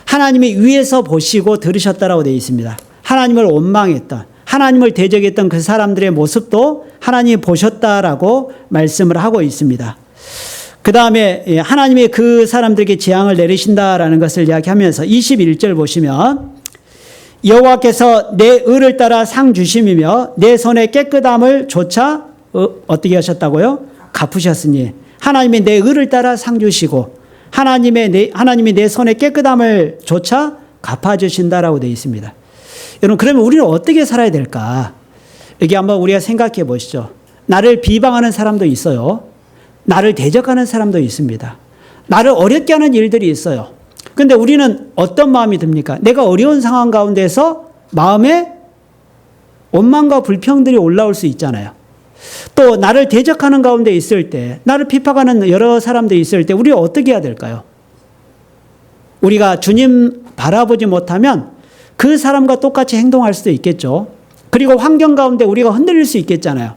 하나님이 위에서 보시고 들으셨다라고 되어 있습니다. 하나님을 원망했던, 하나님을 대적했던 그 사람들의 모습도 하나님이 보셨다라고 말씀을 하고 있습니다. 그 다음에 하나님이 그 사람들에게 재앙을 내리신다라는 것을 이야기하면서 21절 보시면 여호와께서 내 의를 따라 상 주심이며 내 손의 깨끗함을 조차 어떻게 하셨다고요? 갚으셨으니 하나님이 내 의를 따라 상 주시고 하나님이 내 손의 깨끗함을 조차 갚아주신다라고 되어 있습니다. 여러분 그러면 우리는 어떻게 살아야 될까? 여기 한번 우리가 생각해 보시죠. 나를 비방하는 사람도 있어요. 나를 대적하는 사람도 있습니다. 나를 어렵게 하는 일들이 있어요. 그런데 우리는 어떤 마음이 듭니까? 내가 어려운 상황 가운데서 마음에 원망과 불평들이 올라올 수 있잖아요. 또 나를 대적하는 가운데 있을 때, 나를 비판하는 여러 사람들이 있을 때 우리가 어떻게 해야 될까요? 우리가 주님 바라보지 못하면 그 사람과 똑같이 행동할 수도 있겠죠. 그리고 환경 가운데 우리가 흔들릴 수 있겠잖아요.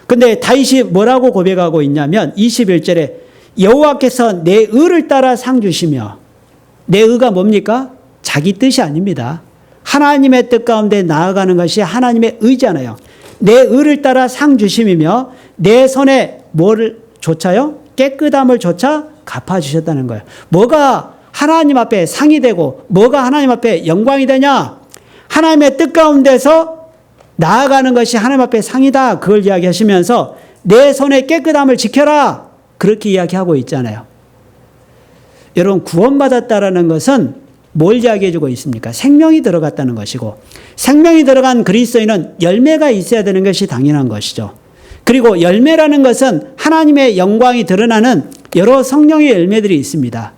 근데 다윗이 뭐라고 고백하고 있냐면 21절에 여호와께서 내 의를 따라 상 주시며, 내 의가 뭡니까? 자기 뜻이 아닙니다. 하나님의 뜻 가운데 나아가는 것이 하나님의 의잖아요. 내 의를 따라 상 주심이며 내 손에 뭐를 조차요? 깨끗함을 조차 갚아주셨다는 거예요. 뭐가 하나님 앞에 상이 되고 뭐가 하나님 앞에 영광이 되냐? 하나님의 뜻 가운데서 나아가는 것이 하나님 앞에 상이다. 그걸 이야기하시면서 내 손의 깨끗함을 지켜라. 그렇게 이야기하고 있잖아요. 여러분 구원받았다라는 것은 뭘 이야기해 주고 있습니까? 생명이 들어갔다는 것이고, 생명이 들어간 그리스도인은 열매가 있어야 되는 것이 당연한 것이죠. 그리고 열매라는 것은 하나님의 영광이 드러나는 여러 성령의 열매들이 있습니다.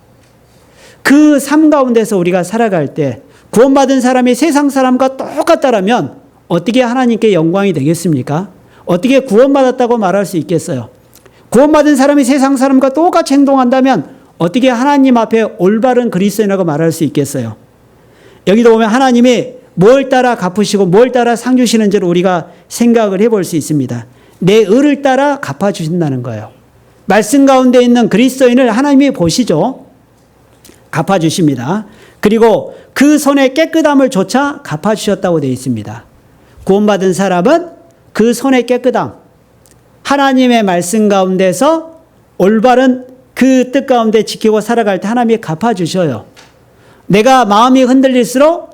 그 삶 가운데서 우리가 살아갈 때 구원받은 사람이 세상 사람과 똑같다라면 어떻게 하나님께 영광이 되겠습니까? 어떻게 구원받았다고 말할 수 있겠어요? 구원받은 사람이 세상 사람과 똑같이 행동한다면 어떻게 하나님 앞에 올바른 그리스도인이라고 말할 수 있겠어요? 여기도 보면 하나님이 뭘 따라 갚으시고 뭘 따라 상 주시는지를 우리가 생각을 해볼 수 있습니다. 내 의를 따라 갚아주신다는 거예요. 말씀 가운데 있는 그리스도인을 하나님이 보시죠. 갚아주십니다. 그리고 그 손의 깨끗함을 조차 갚아주셨다고 되어 있습니다. 구원받은 사람은 그 손의 깨끗함, 하나님의 말씀 가운데서 올바른 그 뜻 가운데 지키고 살아갈 때 하나님이 갚아주셔요. 내가 마음이 흔들릴수록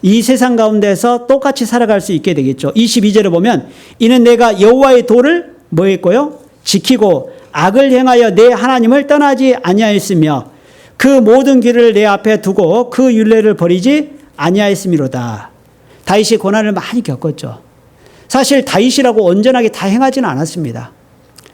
이 세상 가운데서 똑같이 살아갈 수 있게 되겠죠. 22절에 보면 이는 내가 여호와의 도를 뭐 했고요? 지키고 악을 행하여 내 하나님을 떠나지 아니하였으며 그 모든 길을 내 앞에 두고 그 율례를 버리지 아니하였음이로다. 다윗이 고난을 많이 겪었죠. 사실 다윗이라고 온전하게 다 행하지는 않았습니다.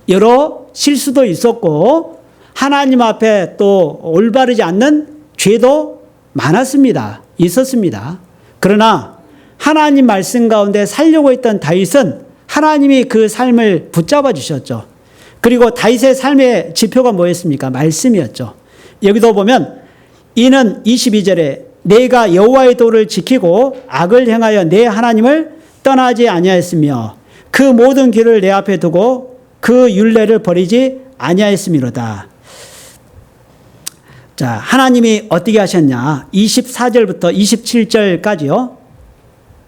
여러 실수도 있었고 하나님 앞에 또 올바르지 않는 죄도 많았습니다. 있었습니다. 그러나 하나님 말씀 가운데 살려고 했던 다윗은 하나님이 그 삶을 붙잡아 주셨죠. 그리고 다윗의 삶의 지표가 뭐였습니까? 말씀이었죠. 여기도 보면 이는 22절에 내가 여호와의 도를 지키고 악을 행하여 내 하나님을 떠나지 아니하였으며 그 모든 길을 내 앞에 두고 그 율례를 버리지 아니하였음이로다. 자, 하나님이 어떻게 하셨냐? 24절부터 27절까지요.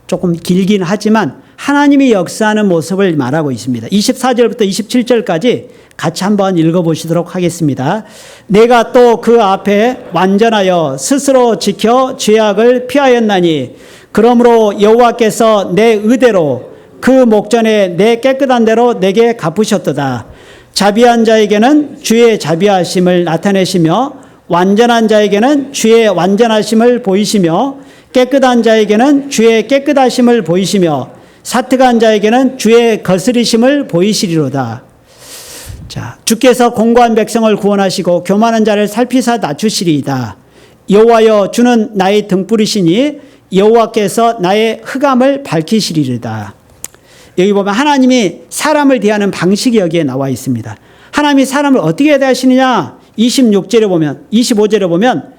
조금 길긴 하지만 하나님이 역사하는 모습을 말하고 있습니다. 24절부터 27절까지 같이 한번 읽어보시도록 하겠습니다. 내가 또 그 앞에 완전하여 스스로 지켜 죄악을 피하였나니 그러므로 여호와께서 내 의대로 그 목전에 내 깨끗한 대로 내게 갚으셨도다. 자비한 자에게는 주의 자비하심을 나타내시며 완전한 자에게는 주의 완전하심을 보이시며 깨끗한 자에게는 주의 깨끗하심을 보이시며 사특한 자에게는 주의 거스리심을 보이시리로다. 자, 주께서 공고한 백성을 구원하시고 교만한 자를 살피사 낮추시리이다. 여호와여 주는 나의 등불이시니 여호와께서 나의 흑암을 밝히시리이다. 여기 보면 하나님이 사람을 대하는 방식이 여기에 나와 있습니다. 하나님이 사람을 어떻게 대하시느냐? 26절에 보면, 25절에 보면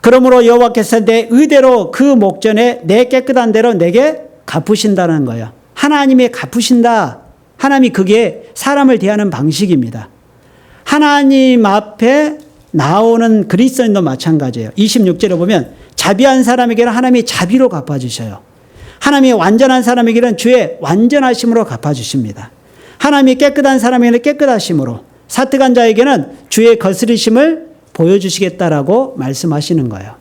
그러므로 여호와께서 내 의대로 그 목전에 내 깨끗한 대로 내게 갚으신다는 거예요. 하나님이 갚으신다. 하나님이 그게 사람을 대하는 방식입니다. 하나님 앞에 나오는 그리스도인도 마찬가지예요. 26절에 보면 자비한 사람에게는 하나님이 자비로 갚아주셔요. 하나님이 완전한 사람에게는 주의 완전하심으로 갚아주십니다. 하나님이 깨끗한 사람에게는 깨끗하심으로, 사특한 자에게는 주의 거스리심을 보여주시겠다라고 말씀하시는 거예요.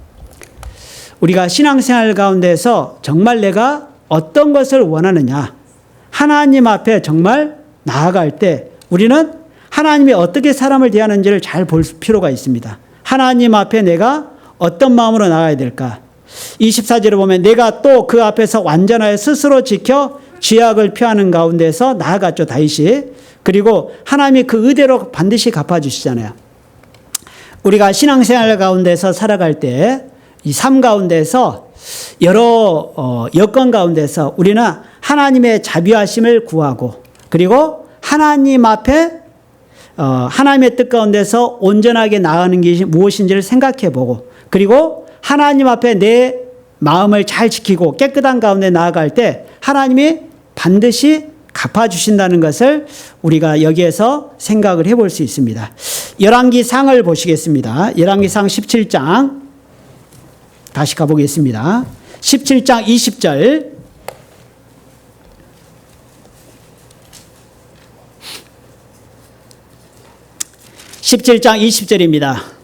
우리가 신앙생활 가운데서 정말 내가 어떤 것을 원하느냐, 하나님 앞에 정말 나아갈 때 우리는 하나님이 어떻게 사람을 대하는지를 잘 볼 필요가 있습니다. 하나님 앞에 내가 어떤 마음으로 나가야 될까? 24절에 보면 내가 또 그 앞에서 완전하여 스스로 지켜 죄악을 피하는 가운데서 나아갔죠, 다윗이. 그리고 하나님이 그 의대로 반드시 갚아주시잖아요. 우리가 신앙생활 가운데서 살아갈 때 이 삶 가운데서 여러 여건 가운데서 우리는 하나님의 자비하심을 구하고 그리고 하나님 앞에 하나님의 뜻 가운데서 온전하게 나가는 것이 무엇인지를 생각해 보고 그리고 하나님 앞에 내 마음을 잘 지키고 깨끗한 가운데 나아갈 때 하나님이 반드시 갚아주신다는 것을 우리가 여기에서 생각을 해볼 수 있습니다. 열왕기상을 보시겠습니다. 열왕기상 17장 다시 가보겠습니다. 17장 20절 17장 20절입니다.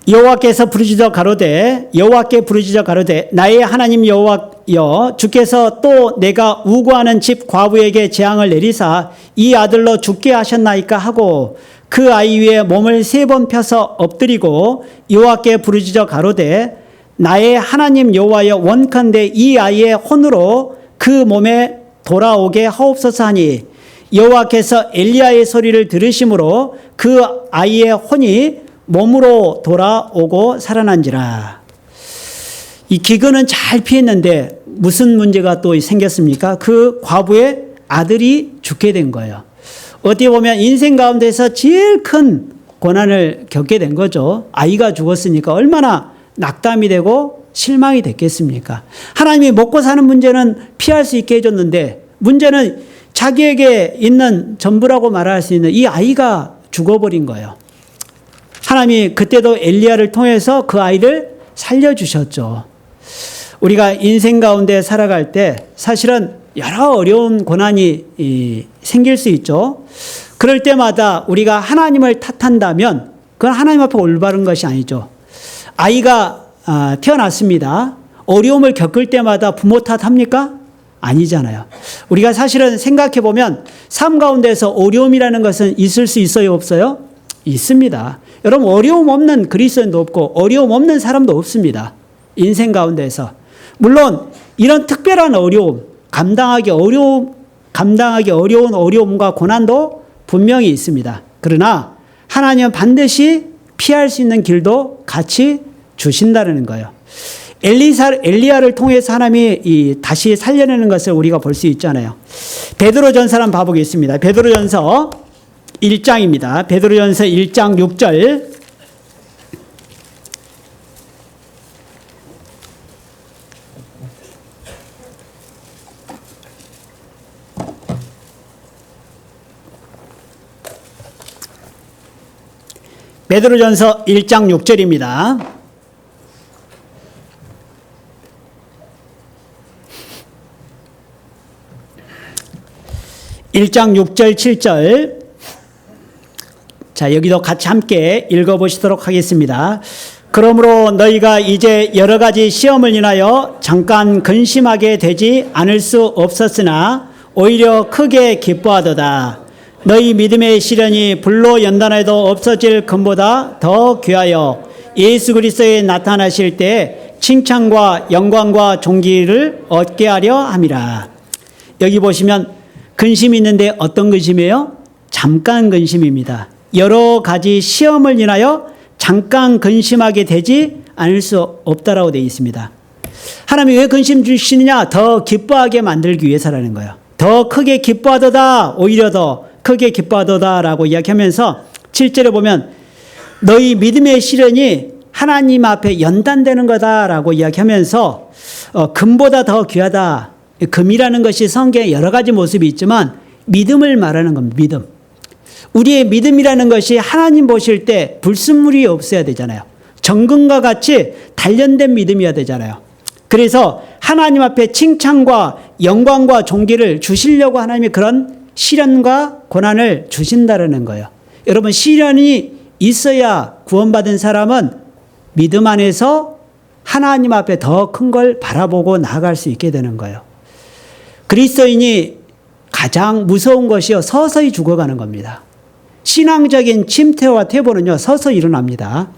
여호와께서 부르짖어 가로되 여호와께 부르짖어 가로되 나의 하나님 여호와여 주께서 또 내가 우고하는 집 과부에게 재앙을 내리사 이 아들로 죽게 하셨나이까 하고 그 아이 위에 몸을 3번 펴서 엎드리고 여호와께 부르짖어 가로되 나의 하나님 여호와여 원컨대 이 아이의 혼으로 그 몸에 돌아오게 하옵소서 하니 여호와께서 엘리야의 소리를 들으심으로 그 아이의 혼이 몸으로 돌아오고 살아난지라. 이 기근은 잘 피했는데 무슨 문제가 또 생겼습니까? 그 과부의 아들이 죽게 된 거예요. 어떻게 보면 인생 가운데서 제일 큰 고난을 겪게 된 거죠. 아이가 죽었으니까 얼마나 낙담이 되고 실망이 됐겠습니까? 하나님이 먹고 사는 문제는 피할 수 있게 해줬는데 문제는 자기에게 있는 전부라고 말할 수 있는 이 아이가 죽어버린 거예요. 하나님이 그때도 엘리야를 통해서 그 아이를 살려주셨죠. 우리가 인생 가운데 살아갈 때 사실은 여러 어려운 고난이 생길 수 있죠. 그럴 때마다 우리가 하나님을 탓한다면 그건 하나님 앞에 올바른 것이 아니죠. 아이가 태어났습니다. 어려움을 겪을 때마다 부모 탓합니까? 아니잖아요. 우리가 사실은 생각해 보면 삶 가운데서 어려움이라는 것은 있을 수 있어요, 없어요? 있습니다. 여러분 어려움 없는 그리스도인도 없고 어려움 없는 사람도 없습니다. 인생 가운데서. 물론 이런 특별한 어려움, 감당하기 어려운 어려움과 고난도 분명히 있습니다. 그러나 하나님은 반드시 피할 수 있는 길도 같이 주신다는 거예요. 엘리야를 통해서 하나님이 다시 살려내는 것을 우리가 볼 수 있잖아요. 베드로전서 한번 봐보겠습니다. 베드로전서 1장입니다. 베드로전서 1장 6절 베드로전서 1장 6절입니다. (1장 6절 7절) 자, 여기도 같이 함께 읽어보시도록 하겠습니다. 그러므로 너희가 이제 여러 가지 시험을 인하여 잠깐 근심하게 되지 않을 수 없었으나 오히려 크게 기뻐하도다. 너희 믿음의 시련이 불로 연단해도 없어질 금보다 더 귀하여 예수 그리스도에 나타나실 때 칭찬과 영광과 존귀를 얻게 하려 함이라. 여기 보시면 근심이 있는데 어떤 근심이에요? 잠깐 근심입니다. 여러 가지 시험을 인하여 잠깐 근심하게 되지 않을 수 없다라고 되어 있습니다. 하나님이 왜 근심 주시느냐? 더 기뻐하게 만들기 위해서라는 거예요. 더 크게 기뻐하도다, 오히려 더 크게 기뻐하도다라고 이야기하면서 7절에 보면 너희 믿음의 시련이 하나님 앞에 연단되는 거다라고 이야기하면서 금보다 더 귀하다. 금이라는 것이 성경에 여러 가지 모습이 있지만 믿음을 말하는 겁니다. 믿음. 우리의 믿음이라는 것이 하나님 보실 때 불순물이 없어야 되잖아요. 정금과 같이 단련된 믿음이어야 되잖아요. 그래서 하나님 앞에 칭찬과 영광과 존귀를 주시려고 하나님이 그런 시련과 고난을 주신다는 거예요. 여러분, 시련이 있어야 구원받은 사람은 믿음 안에서 하나님 앞에 더 큰 걸 바라보고 나아갈 수 있게 되는 거예요. 그리스도인이 가장 무서운 것이요, 서서히 죽어가는 겁니다. 신앙적인 침태와 퇴보는요, 서서히 일어납니다.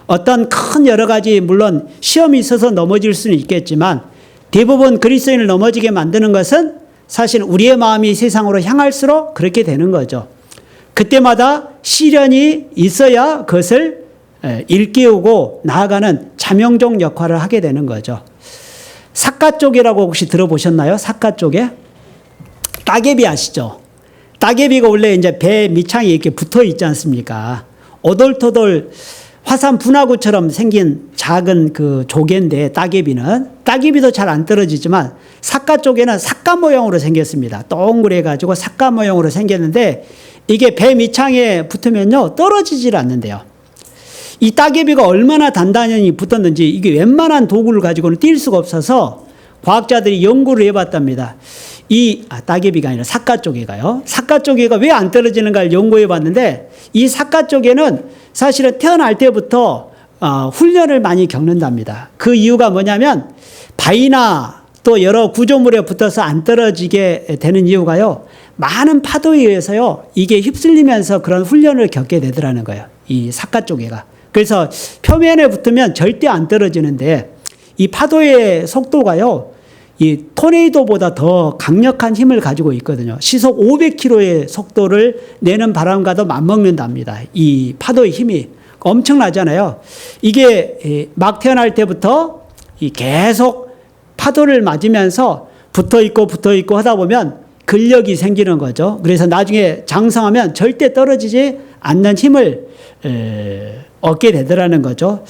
어떤 큰 여러 가지 물론 시험이 있어서 넘어질 수는 있겠지만 대부분 그리스도인을 넘어지게 만드는 것은 사실 우리의 마음이 세상으로 향할수록 그렇게 되는 거죠. 그때마다 시련이 있어야 그것을 일깨우고 나아가는 자명종 역할을 하게 되는 거죠. 삿갓조개라고 혹시 들어보셨나요? 삿갓조개? 따개비 아시죠? 따개비가 원래 이제 배 밑창에 이렇게 붙어 있지 않습니까? 오돌토돌 화산 분화구처럼 생긴 작은 그 조개인데 따개비도 잘 안 떨어지지만 삿갓조개는 삿갓 모양으로 생겼습니다. 동그래 가지고 삿갓 모양으로 생겼는데 이게 배 밑창에 붙으면요 떨어지질 않는데요. 이 따개비가 얼마나 단단히 붙었는지 이게 웬만한 도구를 가지고는 뛸 수가 없어서 과학자들이 연구를 해봤답니다. 따개비가 아니라 삿갓조개가요. 삿갓조개가 왜 안 떨어지는가를 연구해 봤는데 이 삿갓조개는 사실은 태어날 때부터 훈련을 많이 겪는답니다. 그 이유가 뭐냐면 바위나 또 여러 구조물에 붙어서 안 떨어지게 되는 이유가요. 많은 파도에 의해서요. 이게 휩쓸리면서 그런 훈련을 겪게 되더라는 거예요. 이 삿갓조개가. 그래서 표면에 붙으면 절대 안 떨어지는데 이 파도의 속도가요. 이 토네이도보다 더 강력한 힘을 가지고 있거든요. 시속 500km의 속도를 내는 바람과도 맞먹는답니다. 이 파도의 힘이 엄청나잖아요. 이게 막 태어날 때부터 계속 파도를 맞으면서 붙어 있고 하다 보면 근력이 생기는 거죠. 그래서 나중에 장성하면 절대 떨어지지 않는 힘을 얻게 되더라는 거죠.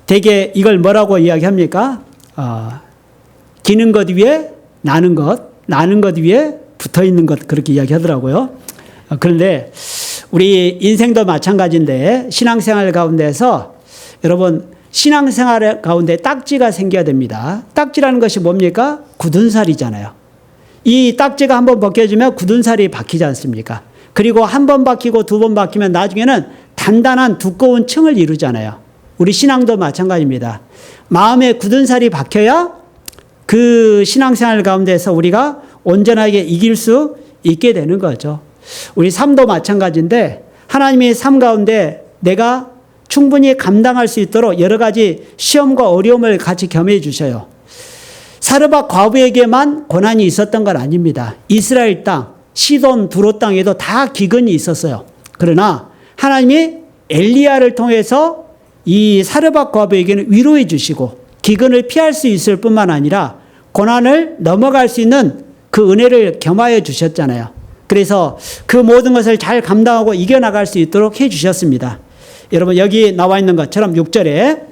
대개 이걸 뭐라고 이야기합니까? 기는 것 위에 나는 것 위에 붙어 있는 것, 그렇게 이야기하더라고요. 그런데 우리 인생도 마찬가지인데 신앙생활 가운데서 여러분 신앙생활 가운데 딱지가 생겨야 됩니다. 딱지라는 것이 뭡니까? 굳은 살이잖아요. 이 딱지가 한번 벗겨지면 굳은 살이 박히지 않습니까? 그리고 한 번 박히고 두 번 박히면 나중에는 단단한 두꺼운 층을 이루잖아요. 우리 신앙도 마찬가지입니다. 마음에 굳은 살이 박혀야 그 신앙생활 가운데서 우리가 온전하게 이길 수 있게 되는 거죠. 우리 삶도 마찬가지인데 하나님의 삶 가운데 내가 충분히 감당할 수 있도록 여러 가지 시험과 어려움을 같이 겸해 주셔요. 사르밧 과부에게만 고난이 있었던 건 아닙니다. 이스라엘 땅, 시돈, 두로 땅에도 다 기근이 있었어요. 그러나 하나님이 엘리야를 통해서 이 사르밧 과부에게는 위로해 주시고 기근을 피할 수 있을 뿐만 아니라 고난을 넘어갈 수 있는 그 은혜를 겸하여 주셨잖아요. 그래서 그 모든 것을 잘 감당하고 이겨나갈 수 있도록 해 주셨습니다. 여러분 여기 나와 있는 것처럼 6절에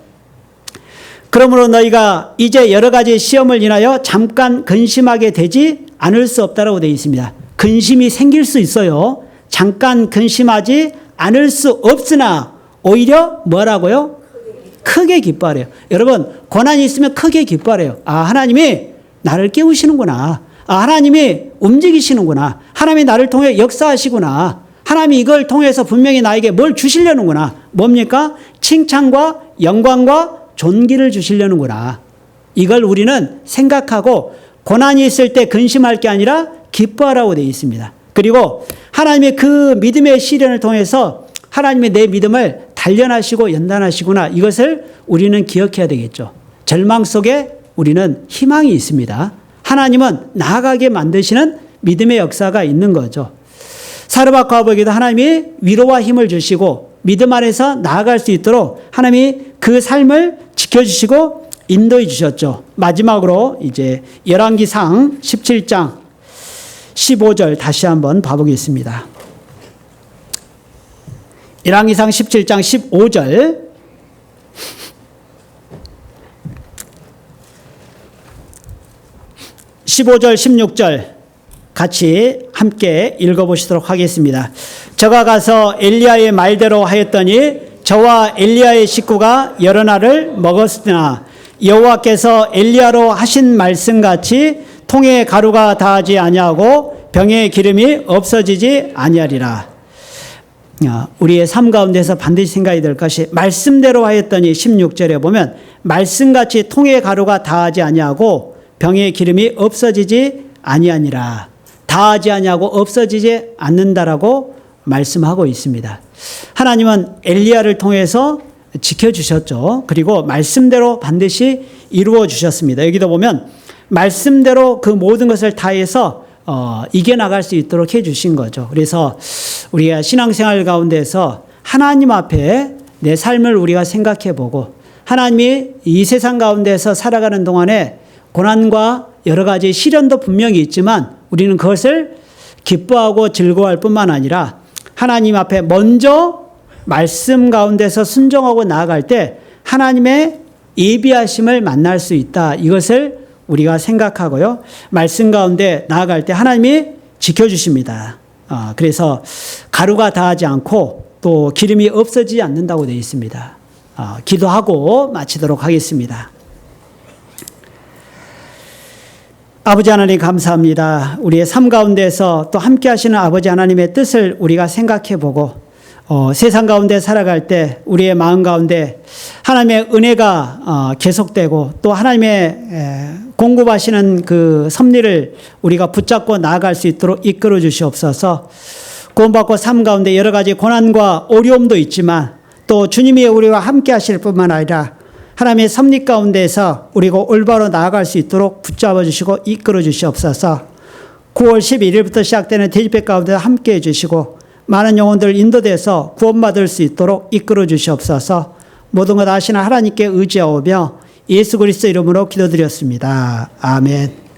그러므로 너희가 이제 여러 가지 시험을 인하여 잠깐 근심하게 되지 않을 수 없다라고 되어 있습니다. 근심이 생길 수 있어요. 잠깐 근심하지 않을 수 없으나 오히려 뭐라고요? 크게 기뻐하래요. 여러분, 고난이 있으면 크게 기뻐하래요. 아, 하나님이 나를 깨우시는구나. 아, 하나님이 움직이시는구나. 하나님이 나를 통해 역사하시구나. 하나님이 이걸 통해서 분명히 나에게 뭘 주시려는구나. 뭡니까? 칭찬과 영광과 존귀를 주시려는구나. 이걸 우리는 생각하고 고난이 있을 때 근심할 게 아니라 기뻐하라고 되어 있습니다. 그리고 하나님의 그 믿음의 시련을 통해서 하나님의 내 믿음을 단련하시고 연단하시구나. 이것을 우리는 기억해야 되겠죠. 절망 속에 우리는 희망이 있습니다. 하나님은 나아가게 만드시는 믿음의 역사가 있는 거죠. 사르밧 과부에게도 하나님이 위로와 힘을 주시고 믿음 안에서 나아갈 수 있도록 하나님이 그 삶을 지켜주시고 인도해 주셨죠. 마지막으로 이제 열왕기상 17장 15절 다시 한번 봐보겠습니다. 열왕기상 17장 15절 (15절) (16절) 같이 함께 읽어보시도록 하겠습니다. 저가 가서 엘리야의 말대로 하였더니 저와 엘리야의 식구가 여러 날을 먹었으나 여호와께서 엘리야로 하신 말씀같이 통에 가루가 다하지 아니하고 병에 기름이 없어지지 아니하리라. 우리의 삶 가운데서 반드시 생각이 될 것이 말씀대로 하였더니 16절에 보면 말씀같이 통에 가루가 다하지 아니하고 병에 기름이 없어지지 아니하니라. 다하지 아니하고 없어지지 않는다라고 말씀하고 있습니다. 하나님은 엘리야를 통해서 지켜주셨죠. 그리고 말씀대로 반드시 이루어 주셨습니다. 여기도 보면 말씀대로 그 모든 것을 다해서 이겨나갈 수 있도록 해주신 거죠. 그래서 우리가 신앙생활 가운데서 하나님 앞에 내 삶을 우리가 생각해 보고 하나님이 이 세상 가운데서 살아가는 동안에 고난과 여러 가지 시련도 분명히 있지만 우리는 그것을 기뻐하고 즐거워할 뿐만 아니라 하나님 앞에 먼저 말씀 가운데서 순종하고 나아갈 때 하나님의 예비하심을 만날 수 있다. 이것을 우리가 생각하고요. 말씀 가운데 나아갈 때 하나님이 지켜주십니다. 그래서 가루가 다하지 않고 또 기름이 없어지지 않는다고 되어 있습니다. 기도하고 마치도록 하겠습니다. 아버지 하나님 감사합니다. 우리의 삶 가운데서 또 함께 하시는 아버지 하나님의 뜻을 우리가 생각해 보고 세상 가운데 살아갈 때 우리의 마음 가운데 하나님의 은혜가 계속되고 또 하나님의 공급하시는 그 섭리를 우리가 붙잡고 나아갈 수 있도록 이끌어 주시옵소서. 구원받고 삶 가운데 여러 가지 고난과 어려움도 있지만 또 주님이 우리와 함께 하실 뿐만 아니라 하나님의 섭리 가운데서 우리가 올바로 나아갈 수 있도록 붙잡아 주시고 이끌어 주시옵소서. 9월 11일부터 시작되는 대집회 가운데 함께 해주시고 많은 영혼들 인도돼서 구원받을 수 있도록 이끌어 주시옵소서. 모든 것 아시는 하나님께 의지하오며 예수 그리스도 이름으로 기도드렸습니다. 아멘.